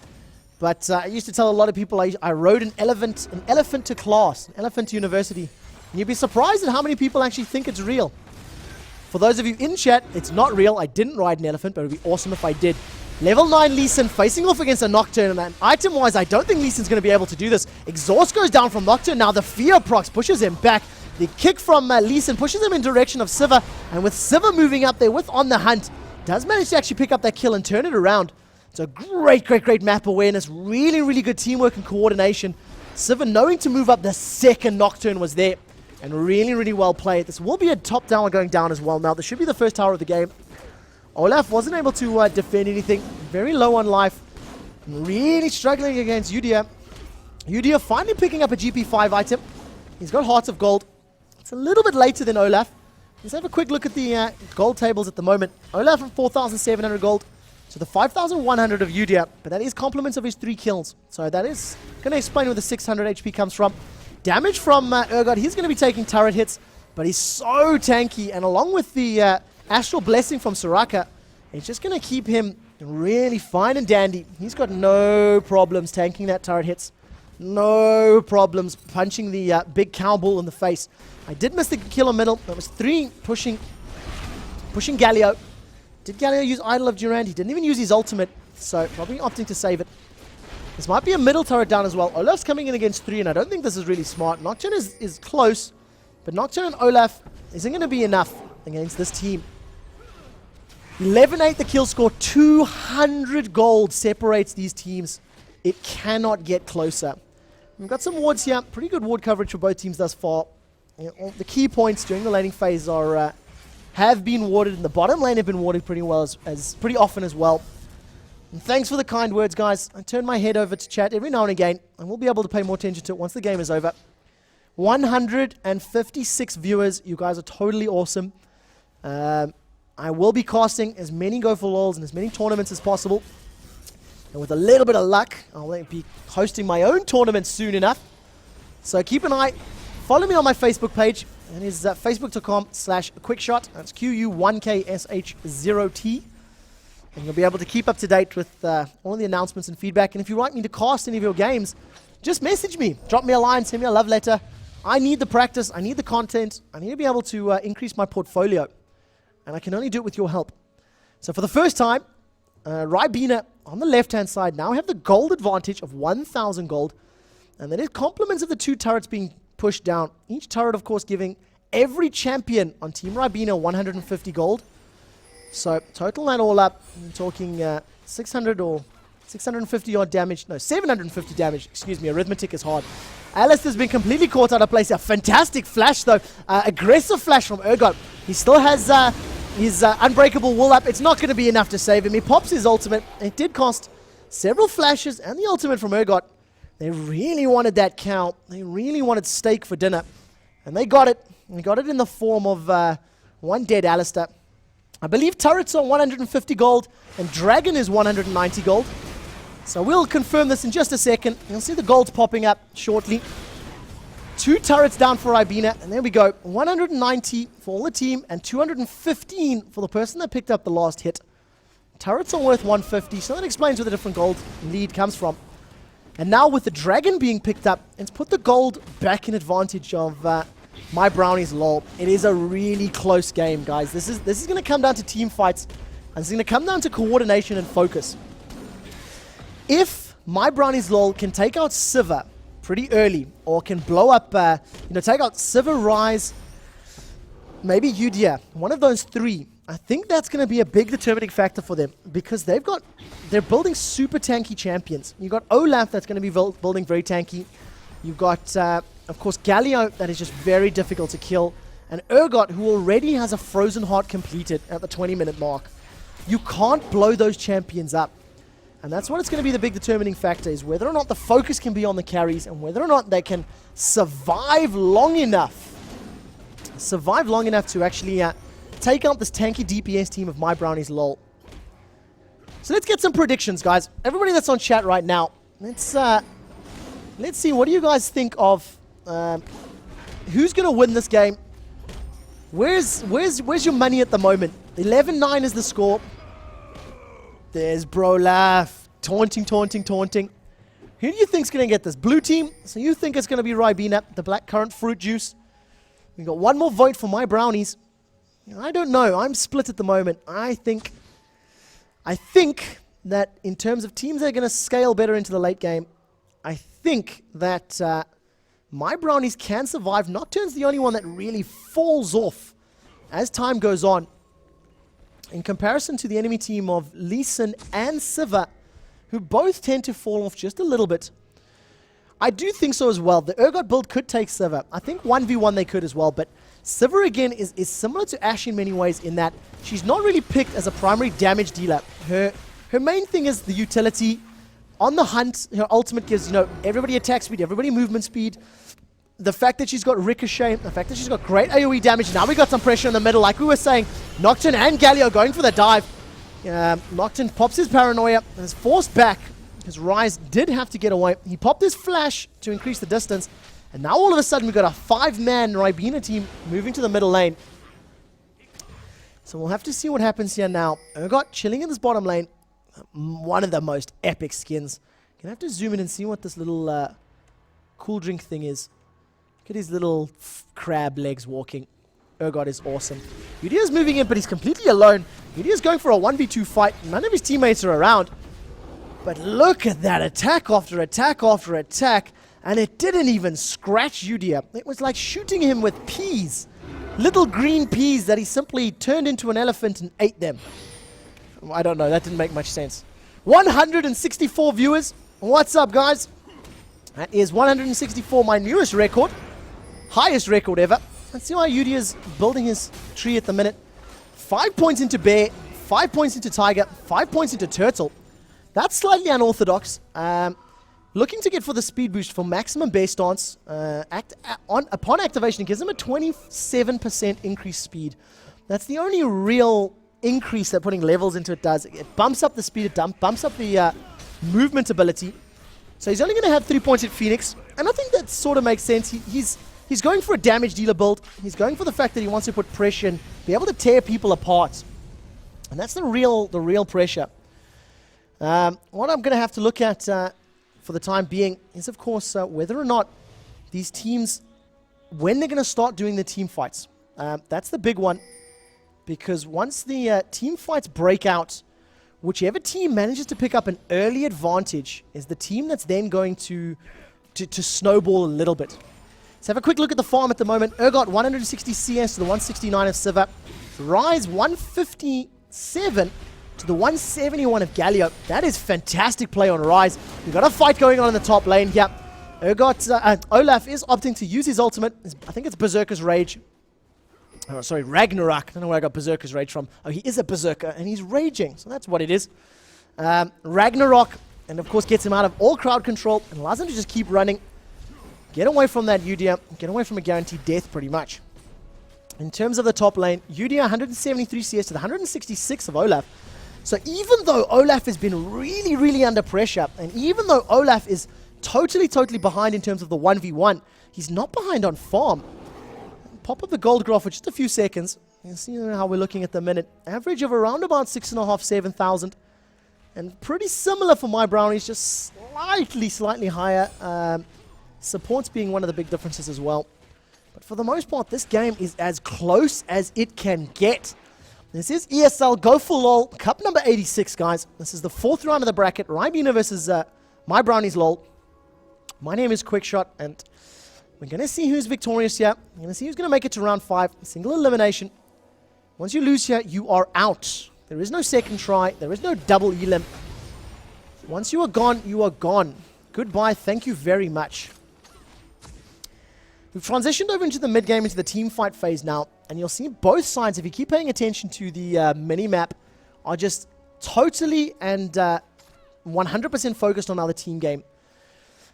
But I used to tell a lot of people I rode an elephant to class, an elephant to university. And you'd be surprised at how many people actually think it's real. For those of you in chat, it's not real. I didn't ride an elephant, but it would be awesome if I did. Level 9 Lee Sin facing off against a Nocturne, and item-wise, I don't think Lee Sin's going to be able to do this. Exhaust goes down from Nocturne. Now the Fear procs pushes him back. The kick from Lee Sin pushes him in direction of Sivir, and with Sivir moving up there with On the Hunt, does manage to actually pick up that kill and turn it around. It's a great map awareness. Really good teamwork and coordination. Sivir knowing to move up the second Nocturne was there, and really well played. This will be a top tower going down as well. Now, this should be the first tower of the game. Olaf wasn't able to defend anything. Very low on life. Really struggling against Udyr. Udyr finally picking up a GP5 item. He's got Hearts of Gold. It's a little bit later than Olaf. Let's have a quick look at the gold tables at the moment. Olaf from 4,700 gold to the 5,100 of Udyr. But that is compliments of his 3 kills. So that is going to explain where the 600 HP comes from. Damage from Urgot. He's going to be taking turret hits. But he's so tanky. And along with the Astral Blessing from Soraka, it's just going to keep him really fine and dandy. He's got no problems tanking that turret hits. No problems punching the big cow bull in the face. I did miss the kill in middle. That was 3 pushing Galio. Did Galio use Idol of Durand? He didn't even use his ultimate, so probably opting to save it. This might be a middle turret down as well. Olaf's coming in against 3, and I don't think this is really smart. Nocturne is close, but Nocturne and Olaf isn't going to be enough against this team. 11-8 the kill score. 200 gold separates these teams. It cannot get closer. We've got some wards here. Pretty good ward coverage for both teams thus far. The key points during the laning phase are have been warded, and the bottom lane have been warded pretty well as pretty often as well. And thanks for the kind words, guys. I turn my head over to chat every now and again, and we'll be able to pay more attention to it once the game is over. 156 viewers. You guys are totally awesome. I will be casting as many Go4LoLs and as many tournaments as possible. And with a little bit of luck, I'll be hosting my own tournament soon enough. So keep an eye. Follow me on my Facebook page. It is facebook.com/quickshot. That's QU1KSH0T. And you'll be able to keep up to date with all the announcements and feedback. And if you like me to cast any of your games, just message me. Drop me a line, send me a love letter. I need the practice. I need the content. I need to be able to increase my portfolio. And I can only do it with your help. So for the first time, Ribena on the left-hand side now have the gold advantage of 1,000 gold. And that is compliments of the 2 turrets being pushed down. Each turret, of course, giving every champion on Team Ribena 150 gold. So total that all up, I'm talking 600 or 650 odd damage. No, 750 damage. Excuse me, arithmetic is hard. Alistair's been completely caught out of place. A fantastic flash, though. Aggressive flash from Urgot. He still has his unbreakable wool up. It's not going to be enough to save him. He pops his ultimate. It did cost several flashes and the ultimate from Urgot. They really wanted that cow. They really wanted steak for dinner. And they got it. They got it in the form of one dead Alistair. I believe turrets are 150 gold and dragon is 190 gold. So we'll confirm this in just a second. You'll see the gold popping up shortly. 2 turrets down for Ribena, and there we go. 190 for all the team and 215 for the person that picked up the last hit. Turrets are worth 150, so that explains where the different gold lead comes from. And now with the dragon being picked up, it's put the gold back in advantage of MybrowniesLoL. It is a really close game, guys. This is going to come down to team fights, and it's going to come down to coordination and focus. If MybrowniesLoL can take out Sivir pretty early, or can blow up, take out Sivir, Ryze, maybe Udyr, one of those 3, I think that's going to be a big determining factor for them, because they're building super tanky champions. You've got Olaf that's going to be building very tanky. You've got, of course, Galio that is just very difficult to kill, and Urgot, who already has a Frozen Heart completed at the 20-minute mark. You can't blow those champions up. And that's what it's going to be the big determining factor, is whether or not the focus can be on the carries and whether or not they can survive long enough to actually take out this tanky DPS team of MybrowniesLoL. So let's get some predictions, guys. Everybody that's on chat right now, let's see, what do you guys think of who's going to win this game? Where's your money at the moment? 11-9 is the score. There's Brolaf. Taunting. Who do you think's going to get this? Blue team. So you think it's going to be Ribena, the black currant fruit juice. We've got one more vote for My Brownies. I don't know. I'm split at the moment. I think that in terms of teams that are going to scale better into the late game, I think that my Brownies can survive. Nocturne's the only one that really falls off as time goes on. In comparison to the enemy team of Lee Sin and Siva, who both tend to fall off just a little bit. I do think so as well. The Urgot build could take Siva. I think 1v1 they could as well, but Siva again is similar to Ashe in many ways in that she's not really picked as a primary damage dealer. Her main thing is the utility. On the hunt, her ultimate gives, everybody attack speed, everybody movement speed. The fact that she's got Ricochet, the fact that she's got great AoE damage. Now we got some pressure in the middle. Like we were saying, Nocturne and Galio going for the dive. Nocturne pops his paranoia and is forced back because Ryze did have to get away. He popped his flash to increase the distance. And now all of a sudden we've got a 5-man Ribena team moving to the middle lane. So we'll have to see what happens here now. Urgot chilling in this bottom lane. One of the most epic skins. Gonna have to zoom in and see what this little cool drink thing is. Look at his little crab legs walking. Urgot is awesome. Udia's moving in, but he's completely alone. Udia's going for a 1v2 fight. None of his teammates are around. But look at that attack after attack after attack. And it didn't even scratch Udia. It was like shooting him with peas. Little green peas that he simply turned into an elephant and ate them. I don't know. That didn't make much sense. 164 viewers. What's up, guys? That is 164, my newest record. Highest record ever. Let's see how Udia's building his tree at the minute. 5 points into Bear, 5 points into Tiger, 5 points into Turtle. That's slightly unorthodox. Looking to get for the speed boost for maximum Bear stance. Upon activation, it gives him a 27% increased speed. That's the only real increase that putting levels into it does. It bumps up the speed, it bumps up the movement ability. So he's only going to have 3 points at Phoenix. And I think that sort of makes sense. He's going for a damage dealer build. He's going for the fact that he wants to put pressure and be able to tear people apart. And that's the real pressure. What I'm going to have to look at for the time being is, of course, whether or not these teams, when they're going to start doing the team fights. That's the big one. Because once the team fights break out, whichever team manages to pick up an early advantage is the team that's then going to snowball a little bit. Let's have a quick look at the farm at the moment. Urgot 160 CS to the 169 of Siva. Ryze 157 to the 171 of Galio. That is fantastic play on Ryze. We've got a fight going on in the top lane here. Olaf is opting to use his ultimate. I think it's Berserker's Rage. Oh, sorry, Ragnarok. I don't know where I got Berserker's Rage from. Oh, he is a Berserker, and he's raging, so that's what it is. Ragnarok, and of course gets him out of all crowd control, and allows him to just keep running. Get away from that Udia. Get away from a guaranteed death, pretty much. In terms of the top lane, Udia 173 CS to the 166 of Olaf. So even though Olaf has been really, really under pressure, and even though Olaf is totally behind in terms of the 1v1, he's not behind on farm. Pop up the gold graph for just a few seconds. You can see how we're looking at the minute. Average of around about 6.5, 7,000. And pretty similar for my brownies, just slightly higher. Supports being one of the big differences as well. But for the most part, this game is as close as it can get. This is ESL Go4LoL, Cup number 86, guys. This is the 4th round of the bracket. Ribena versus MybrowniesLoL. My name is Quickshot, and we're going to see who's victorious here. We're going to see who's going to make it to round 5. Single elimination. Once you lose here, you are out. There is no second try. There is no double elim. Once you are gone, you are gone. Goodbye. Thank you very much. We've transitioned over into the mid-game, into the team fight phase now. And you'll see both sides, if you keep paying attention to the mini-map, are just totally and 100% focused on our team game.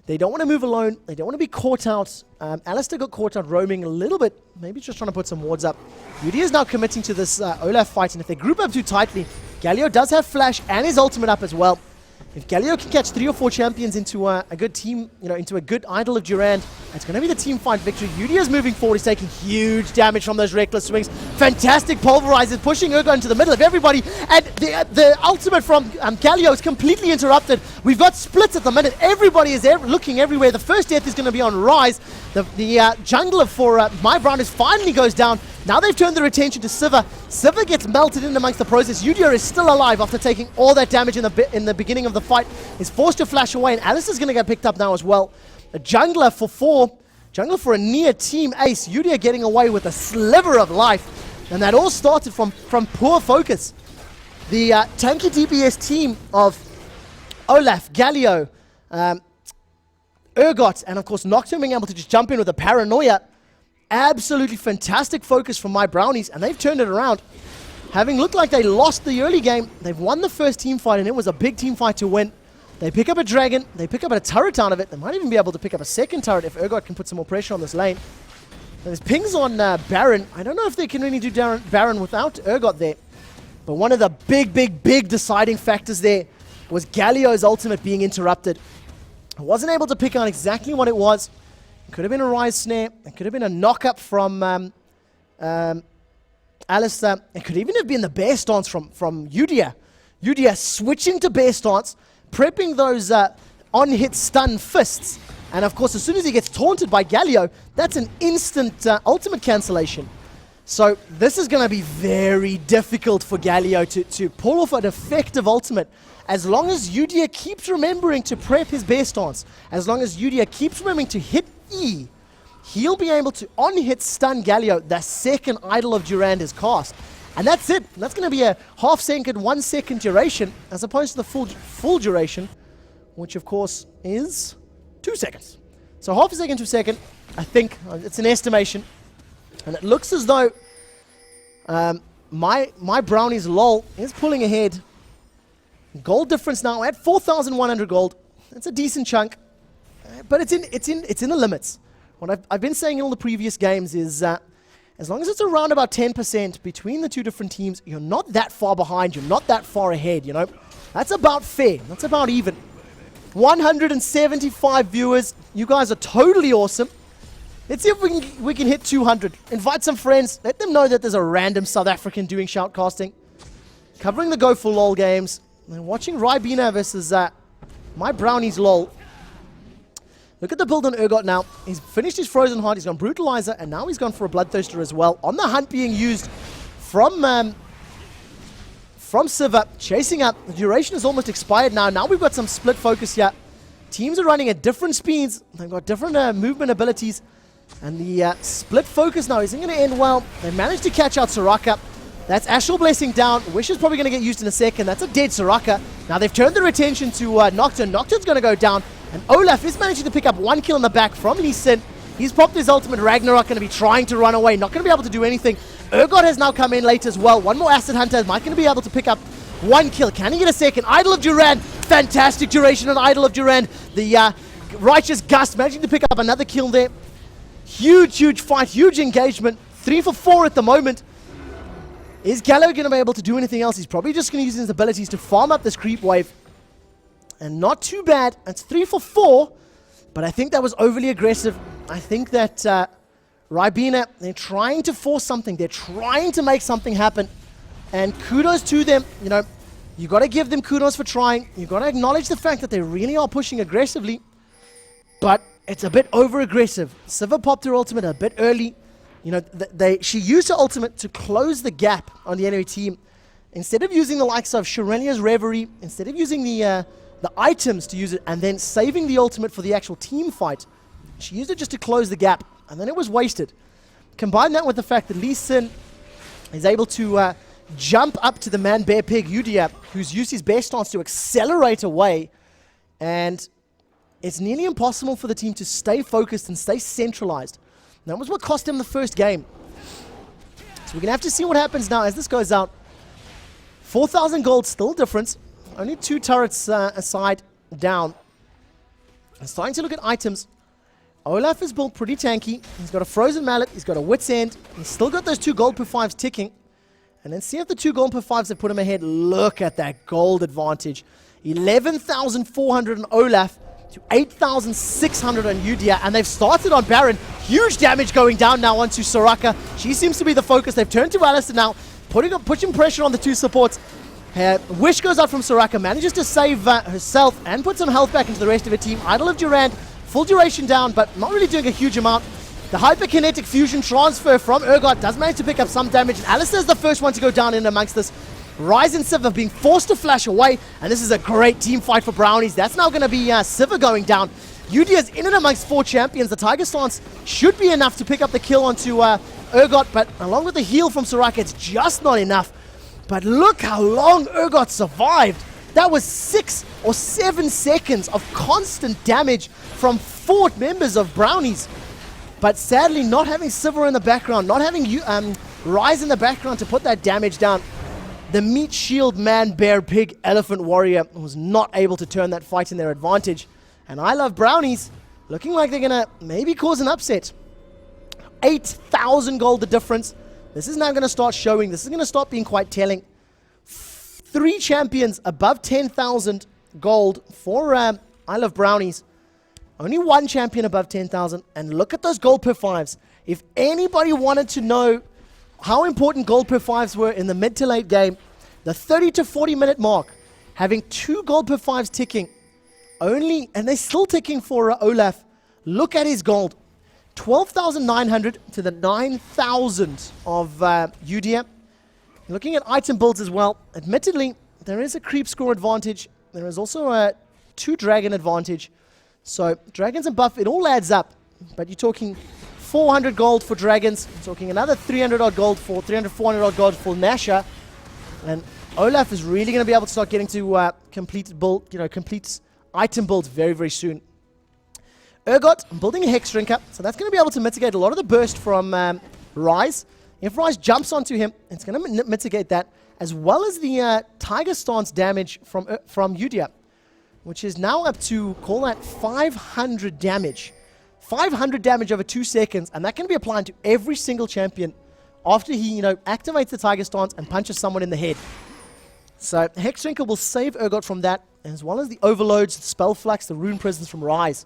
They don't want to move alone. They don't want to be caught out. Alistair got caught out roaming a little bit. Maybe just trying to put some wards up. Udia is now committing to this Olaf fight. And if they group up too tightly, Galio does have flash and his ultimate up as well. If Galio can catch 3 or 4 champions into a good team, into a good idol of Durand, it's going to be the team fight victory. Udia is moving forward. He's taking huge damage from those reckless swings. Fantastic pulverizers, pushing Urgot into the middle of everybody. And the ultimate from Galio is completely interrupted. We've got splits at the minute. Everybody is looking everywhere. The first death is going to be on Ryze. The jungler for MyBrownies finally goes down. Now they've turned their attention to Sivir. Sivir gets melted in amongst the process. Udyr is still alive after taking all that damage in the beginning of the fight. Is forced to flash away, and Alice is going to get picked up now as well. A jungler for 4. Jungler for a near team ace. Udyr getting away with a sliver of life. And that all started from poor focus. The tanky DPS team of Olaf, Galio, Urgot, and of course Nocturne being able to just jump in with a paranoia. Absolutely fantastic focus from MyBrownies, and they've turned it around. Having looked like they lost the early game, they've won the first team fight, and it was a big team fight to win. They pick up a dragon, they pick up a turret out of it. They might even be able to pick up a second turret if Urgot can put some more pressure on this lane. There's pings on Baron. I don't know if they can really do Baron without Urgot there. But one of the big deciding factors there was Galio's ultimate being interrupted. I wasn't able to pick out exactly what it was. It could have been a Rise Snare. It could have been a knock-up from Alistair. It could even have been the bear stance from Udyr. Udyr switching to bear stance, prepping those on-hit stun fists. And of course, as soon as he gets taunted by Galio, that's an instant ultimate cancellation. So this is going to be very difficult for Galio to pull off an effective ultimate. As long as Udyr keeps remembering to prep his bear stance, as long as Udyr keeps remembering to hit E, he'll be able to on-hit stun Galio the second Idol of Durand is cast. And that's it. That's going to be a half-second, 1 second duration, as opposed to the full duration, which of course is 2 seconds. So half a second to a second, I think, it's an estimation. And it looks as though MybrowniesLoL is pulling ahead. Gold difference now at 4,100 gold. That's a decent chunk, but it's in the limits. What I've been saying in all the previous games is as long as it's around about 10% between the two different teams, you're not that far behind, you're not that far ahead, you know? That's about fair, that's about even. 175 viewers, you guys are totally awesome. Let's see if we can hit 200. Invite some friends, let them know that there's a random South African doing shoutcasting. Covering the Go4LoL games, and watching Ribena versus MybrowniesLoL. Look at the build on Urgot now. He's finished his Frozen Heart, he's gone Brutalizer, and now he's gone for a Bloodthirster as well. On the hunt being used from Sivir, chasing up. The duration is almost expired now. Now we've got some split focus here. Teams are running at different speeds. They've got different movement abilities. And the split focus now isn't going to end well. They managed to catch out Soraka. That's Astral Blessing down. Wish is probably going to get used in a second. That's a dead Soraka. Now they've turned their attention to Nocturne. Nocturne's going to go down. And Olaf is managing to pick up 1 kill in the back from Lee Sin. He's popped his ultimate. Ragnarok going to be trying to run away. Not going to be able to do anything. Urgot has now come in late as well. One more Acid Hunter. Might going to be able to pick up 1 kill. Can he get a second? Idol of Durand. Fantastic duration on Idol of Durand. The Righteous Gust managing to pick up another kill there. Huge fight. Huge engagement. 3 for 4 at the moment. Is Gallo going to be able to do anything else? He's probably just going to use his abilities to farm up this creep wave. And not too bad. It's 3 for 4. But I think that was overly aggressive. I think that Ribena, they're trying to force something. They're trying to make something happen. And kudos to them. You know, you got to give them kudos for trying. You got to acknowledge the fact that they really are pushing aggressively. But it's a bit over-aggressive. Sivir popped her ultimate a bit early. You know, she used her ultimate to close the gap on the enemy team. Instead of using the likes of Shirelia's Reverie, instead of using the items to use it and then saving the ultimate for the actual team fight, she used it just to close the gap, and then it was wasted. Combine that with the fact that Lee Sin is able to jump up to the man bear pig Udyr, who's used his bear stance to accelerate away, and it's nearly impossible for the team to stay focused and stay centralized. That was what cost him the first game. So we're going to have to see what happens now as this goes out. 4,000 gold, still difference. Only 2 turrets aside, down. I'm starting to look at items. Olaf is built pretty tanky. He's got a Frozen Mallet. He's got a Wit's End. He's still got those 2 gold per 5s ticking. And then see if the 2 gold per 5s have put him ahead. Look at that gold advantage. 11,400 on Olaf to 8,600 on Udyr. And they've started on Baron. Huge damage going down now onto Soraka. She seems to be the focus. They've turned to Alistair now, pushing pressure on the 2 supports. Wish goes out from Soraka, manages to save herself and put some health back into the rest of her team. Idol of Durand, full duration down, but not really doing a huge amount. The hyperkinetic fusion transfer from Urgot does manage to pick up some damage, and Alistair is the first one to go down in amongst this. Ryze and Sivir being forced to flash away, and this is a great team fight for Brownies. That's now going to be Sivir going down. Udia's in and amongst 4 champions. The Tiger Stance should be enough to pick up the kill onto Urgot, but along with the heal from Soraka, it's just not enough. But look how long Urgot survived. That was 6 or 7 seconds of constant damage from 4 members of Brownies. But sadly, not having Sivir in the background, not having Ryze in the background to put that damage down, the meat shield man, bear, pig, elephant warrior was not able to turn that fight in their advantage. And I love Brownies looking like they're going to maybe cause an upset. 8,000 gold the difference. This is now going to start showing. This is going to start being quite telling. 3 champions above 10,000 gold for I love Brownies. Only 1 champion above 10,000. And look at those gold per 5s. If anybody wanted to know how important gold per 5s were in the mid to late game, the 30 to 40 minute mark, having 2 gold per 5s ticking, and they're still ticking for Olaf. Look at his gold. 12,900 to the 9,000 of Udia. Looking at item builds as well, admittedly, there is a creep score advantage. There is also a 2 dragon advantage. So dragons and buff, it all adds up. But you're talking 400 gold for dragons. You're talking another 300 odd gold for 400 odd gold for Nasha. And Olaf is really going to be able to start getting to complete item builds very, very soon. Urgot building a Hex Drinker, so that's going to be able to mitigate a lot of the burst from Ryze. If Ryze jumps onto him, it's going to mitigate that, as well as the Tiger Stance damage from Udia, which is now up to, call that 500 damage. 500 damage over 2 seconds, and that can be applied to every single champion after he, activates the Tiger Stance and punches someone in the head. So Hex Drinker will save Urgot from that, as well as the overloads, the spell flux, the rune prisons from Ryze.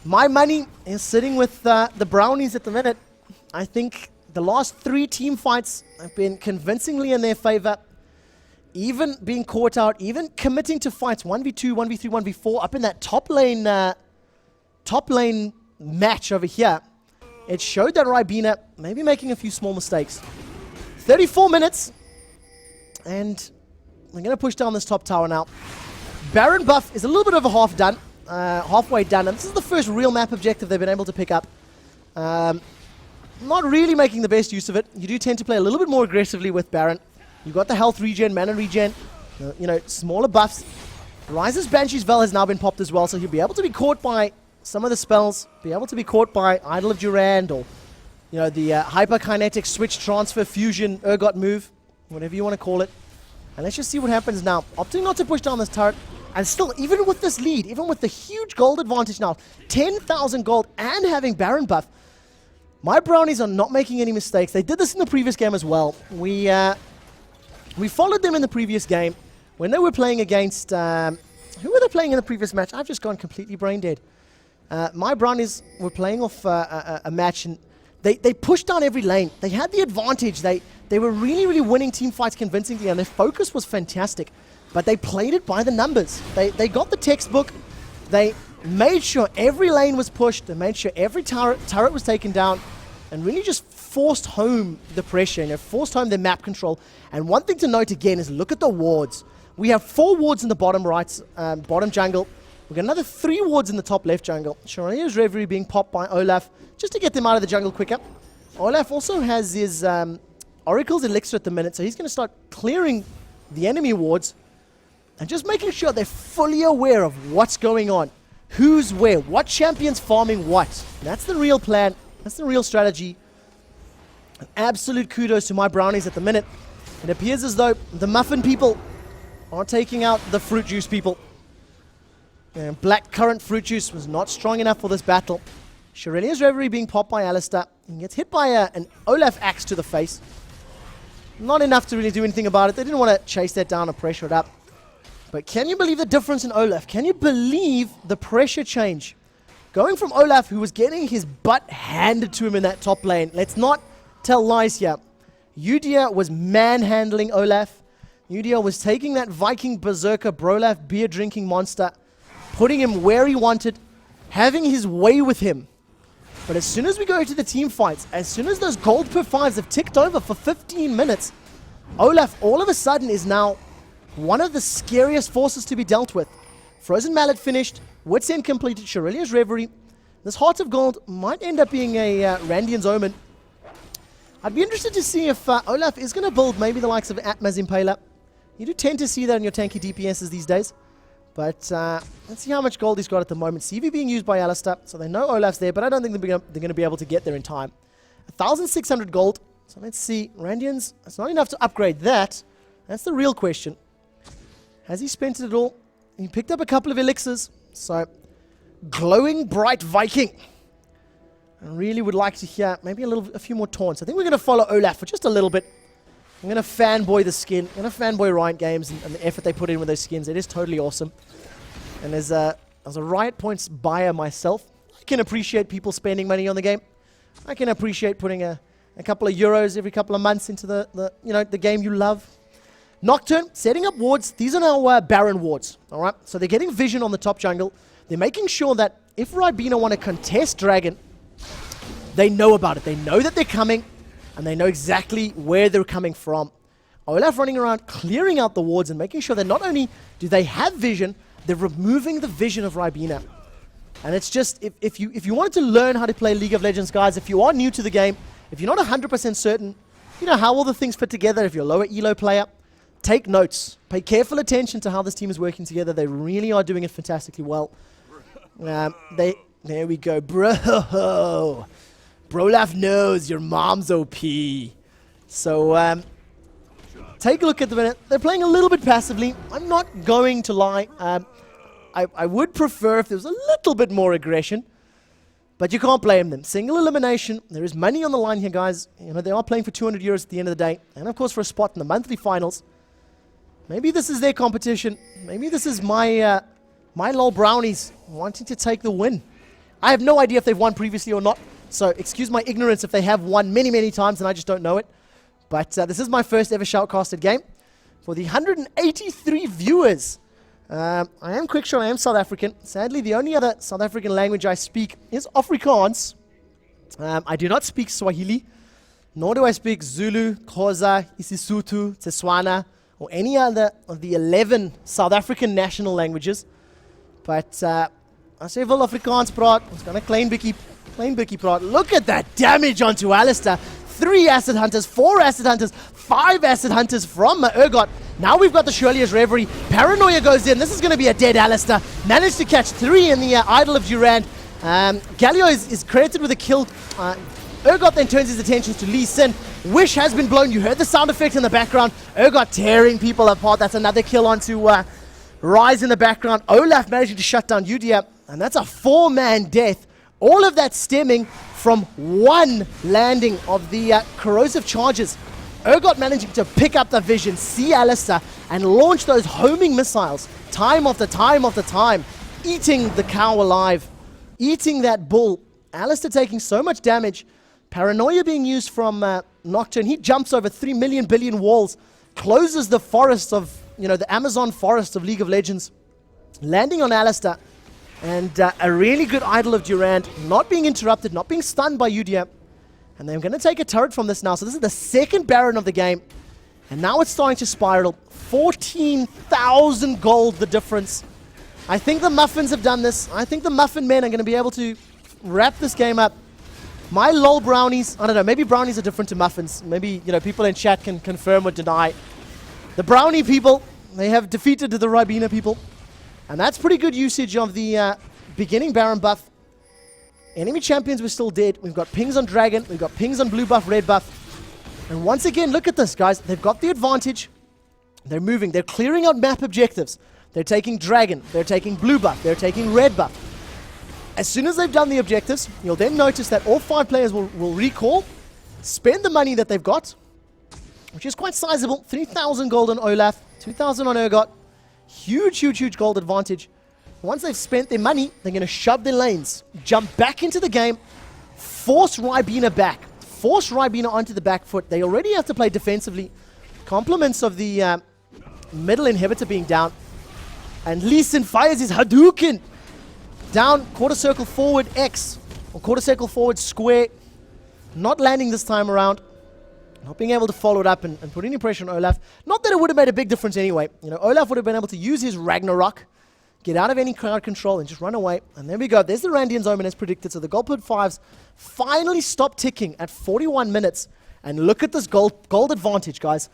My money is sitting with the Brownies at the minute. I think the last 3 team fights have been convincingly in their favor. Even being caught out, even committing to fights 1v2, 1v3, 1v4 up in that top lane match over here. It showed that Ribena maybe making a few small mistakes. 34 minutes, and we're going to push down this top tower now. Baron buff is a little bit over halfway done, and this is the first real map objective they've been able to pick up. Not really making the best use of it. You do tend to play a little bit more aggressively with Baron. You've got the health regen, mana regen, smaller buffs. Ryze's Banshee's Veil has now been popped as well, so he'll be able to be caught by some of the spells, be able to be caught by Idol of Durand, or the hyperkinetic switch transfer fusion Urgot move, whatever you want to call it. And let's just see what happens now. Opting not to push down this turret, and still, even with this lead, even with the huge gold advantage now, 10,000 gold and having Baron buff, my Brownies are not making any mistakes. They did this in the previous game as well. We followed them in the previous game when they were playing against... who were they playing in the previous match? I've just gone completely brain dead. My Brownies were playing off a match, and they pushed down every lane. They had the advantage. They were really, really winning team fights convincingly, and their focus was fantastic. But they played it by the numbers. They got the textbook. They made sure every lane was pushed. They made sure every turret was taken down, and really just forced home the pressure, forced home the map control. And one thing to note again is look at the wards. We have 4 wards in the bottom right, bottom jungle. We've got another 3 wards in the top left jungle. Shirania's Reverie being popped by Olaf, just to get them out of the jungle quicker. Olaf also has his Oracle's Elixir at the minute, so he's going to start clearing the enemy wards and just making sure they're fully aware of what's going on. Who's where, what champion's farming what. That's the real plan. That's the real strategy. An absolute kudos to my Brownies at the minute. It appears as though the muffin people are taking out the fruit juice people. And black currant fruit juice was not strong enough for this battle. Shirelia's Reverie being popped by Alistair. He gets hit by an Olaf axe to the face. Not enough to really do anything about it. They didn't want to chase that down or pressure it up. But can you believe the difference in Olaf? Can you believe the pressure change? Going from Olaf, who was getting his butt handed to him in that top lane. Let's not tell lies here. Udia was manhandling Olaf. Udia was taking that Viking Berserker Brolaf beer drinking monster, putting him where he wanted, having his way with him. But as soon as we go to the team fights, as soon as those gold per 5s have ticked over for 15 minutes, Olaf all of a sudden is now one of the scariest forces to be dealt with. Frozen Mallet finished, Wits End completed, Shirelia's Reverie. This Heart of Gold might end up being a Randian's Omen. I'd be interested to see if Olaf is going to build maybe the likes of Atma's Impaler. You do tend to see that in your tanky DPSs these days. But let's see how much gold he's got at the moment. CV being used by Alistair, so they know Olaf's there, but I don't think they're going to be able to get there in time. 1,600 gold. So let's see. Randians, it's not enough to upgrade that. That's the real question. Has he spent it all? He picked up a couple of elixirs. So, Glowing Bright Viking. I really would like to hear maybe a few more taunts. I think we're going to follow Olaf for just a little bit. I'm going to fanboy the skin. I'm going to fanboy Riot Games and the effort they put in with those skins. It is totally awesome. And as a Riot Points buyer myself, I can appreciate people spending money on the game. I can appreciate putting a couple of euros every couple of months into the game you love. Nocturne, setting up wards. These are now Baron wards, all right? So they're getting vision on the top jungle. They're making sure that if Ribena want to contest Dragon, they know about it. They know that they're coming, and they know exactly where they're coming from. Olaf running around, clearing out the wards, and making sure that not only do they have vision, they're removing the vision of Ribena. And it's just, if you wanted to learn how to play League of Legends, guys, if you are new to the game, if you're not 100% certain, you know, how all the things fit together, if you're a lower elo player, take notes. Pay careful attention to how this team is working together. They really are doing it fantastically well. There we go, bro. Brolaf knows your mom's OP. So, take a look at the minute. They're playing a little bit passively. I'm not going to lie. I would prefer if there was a little bit more aggression. But you can't blame them. Single elimination. There is money on the line here, guys. You know, they are playing for 200 euros at the end of the day. And, of course, for a spot in the monthly finals. Maybe this is their competition. Maybe this is my LOL Brownies wanting to take the win. I have no idea if they've won previously or not. So, excuse my ignorance if they have won many, many times and I just don't know it. But this is my first ever shoutcasted game. For the 183 viewers, I am Quickshot, I am South African. Sadly, the only other South African language I speak is Afrikaans. I do not speak Swahili, nor do I speak Zulu, Xhosa, isiSotho, Tswana, or any other of the 11 South African national languages. But as jy wil Afrikaans praat, ons gaan 'n klein bietjie praat. Look at that damage onto Alistair. 3 Acid Hunters, 4 Acid Hunters, 5 Acid Hunters from Urgot. Now we've got the Shirelia's Reverie. Paranoia goes in. This is going to be a dead Alistair. Managed to catch 3 in the Idol of Durand. Galio is credited with a kill. Urgot then turns his attention to Lee Sin. Wish has been blown. You heard the sound effect in the background. Urgot tearing people apart. That's another kill onto Rise in the background. Olaf managing to shut down Udia. And that's a 4-man death. All of that stemming from one landing of the corrosive charges. Urgot managing to pick up the vision, see Alistair, and launch those homing missiles time after time after time, eating the cow alive, eating that bull. Alistair taking so much damage. Paranoia being used from Nocturne. He jumps over 3 million billion walls, closes the forest of, the Amazon forest of League of Legends, landing on Alistair. And a really good Idol of Durand, not being interrupted, not being stunned by Udia. And they're going to take a turret from this now. So this is the second Baron of the game. And now it's starting to spiral. 14,000 gold, the difference. I think the Muffins have done this. I think the Muffin men are going to be able to wrap this game up. My LOL Brownies, I don't know, maybe Brownies are different to Muffins. Maybe, people in chat can confirm or deny. The Brownie people, they have defeated the Ribena people. And that's pretty good usage of the beginning Baron buff. Enemy champions were still dead. We've got pings on Dragon. We've got pings on blue buff, red buff. And once again, look at this, guys. They've got the advantage. They're moving. They're clearing out map objectives. They're taking Dragon. They're taking blue buff. They're taking red buff. As soon as they've done the objectives, you'll then notice that all 5 players will recall, spend the money that they've got, which is quite sizable. 3,000 gold on Olaf, 2,000 on Urgot. Huge, huge, huge gold advantage. Once they've spent their money, they're going to shove their lanes, jump back into the game, force Ribena back, force Ribena onto the back foot. They already have to play defensively. Compliments of the middle inhibitor being down. And Lee Sin fires his Hadouken. Down, quarter circle forward X, or quarter circle forward square. Not landing this time around. Not being able to follow it up and put any pressure on Olaf. Not that it would have made a big difference anyway. You know, Olaf would have been able to use his Ragnarok, get out of any crowd control and just run away. And there we go. There's the Randian Omen as predicted. So the gold put 5s finally stopped ticking at 41 minutes. And look at this gold advantage, guys.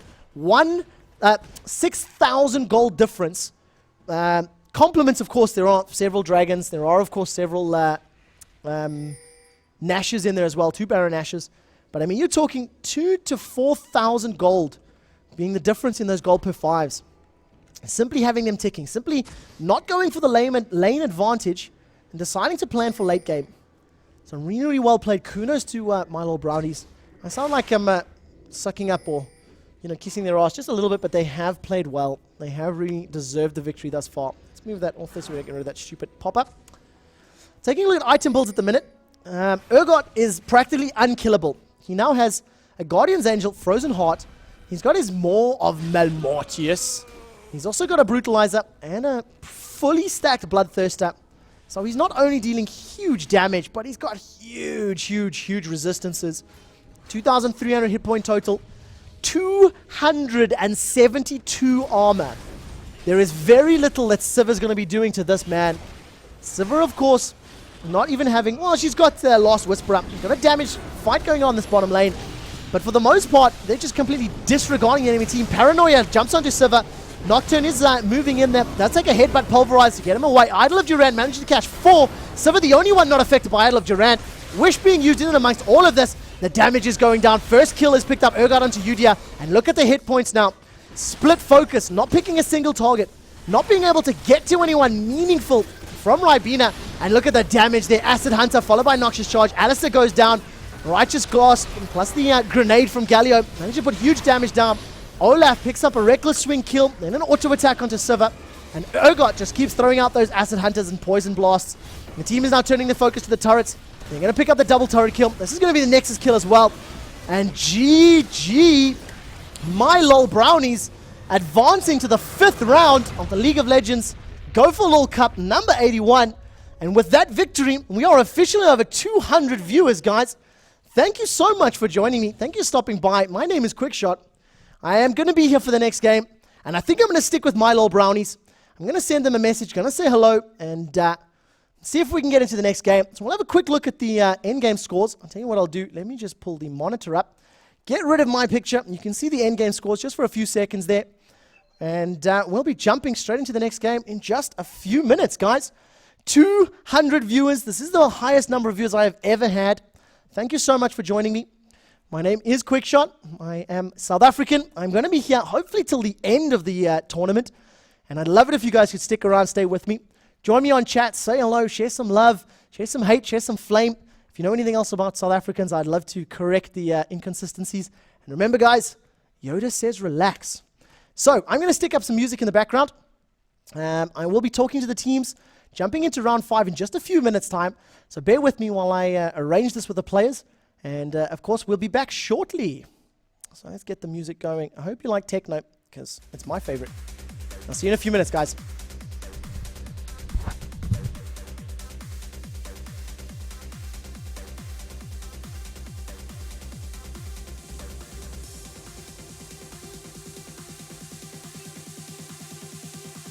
6,000 gold difference. Compliments, of course, there are several dragons. There are, of course, several Nashes in there as well. 2 Baron Nashes. But I mean, you're talking 2,000 to 4,000 gold being the difference in those gold per 5s. Simply having them ticking. Simply not going for the lane advantage and deciding to plan for late game. So really, really well played. Kudos to MybrowniesLoL. I sound like I'm sucking up or, you know, kissing their ass just a little bit, but they have played well. They have really deserved the victory thus far. Let's move that off this way. Get rid of that stupid pop-up. Taking a look at item builds at the minute. Urgot is practically unkillable. He now has a Guardian's Angel, Frozen Heart. He's got his Maw of Malmortius. He's also got a Brutalizer and a fully stacked Bloodthirster. So he's not only dealing huge damage, but he's got huge resistances. 2,300 hit point total. 272 armor. There is very little that Sivir's going to be doing to this man. Sivir, of course, not even having... Well, she's got Last Whisper up. She's got a damage fight going on this bottom lane. But for the most part, they're just completely disregarding the enemy team. Paranoia jumps onto Sivir. Nocturne is moving in there. Does take a headbutt pulverize to get him away. Idol of Durant managed to catch 4. Sivir, the only one not affected by Idol of Durant. Wish being used in and amongst all of this. The damage is going down. First kill is picked up. Urgot onto Udia. And look at the hit points now. Split focus. Not picking a single target. Not being able to get to anyone meaningful from Ribena. And look at the damage there. Acid Hunter followed by Noxious Charge. Alistair goes down. Righteous Glass plus the grenade from Galio. Managed to put huge damage down. Olaf picks up a reckless swing kill. Then an auto attack onto Sivir. And Urgot just keeps throwing out those Acid Hunters and Poison Blasts. The team is now turning their focus to the turrets. They're going to pick up the double turret kill. This is going to be the Nexus kill as well. And GG, MybrowniesLoL advancing to the 5th round of the League of Legends Go4LoL Cup number 81. And with that victory, we are officially over 200 viewers, guys. Thank you so much for joining me. Thank you for stopping by. My name is Quickshot. I am going to be here for the next game. And I think I'm going to stick with MybrowniesLoL. I'm going to send them a message, going to say hello, and see if we can get into the next game. So we'll have a quick look at the end game scores. I'll tell you what I'll do. Let me just pull the monitor up. Get rid of my picture. You can see the end game scores just for a few seconds there. And we'll be jumping straight into the next game in just a few minutes, guys. 200 viewers. This is the highest number of viewers I have ever had. Thank you so much for joining me. My name is Quickshot. I am South African. I'm going to be here hopefully till the end of the tournament. And I'd love it if you guys could stick around, stay with me. Join me on chat, say hello, share some love, share some hate, share some flame. If you know anything else about South Africans, I'd love to correct the inconsistencies. And remember, guys, Yoda says relax. So I'm going to stick up some music in the background. I will be talking to the teams, jumping into round 5 in just a few minutes' time. So bear with me while I arrange this with the players. And, of course, we'll be back shortly. So let's get the music going. I hope you like techno, because it's my favorite. I'll see you in a few minutes, guys.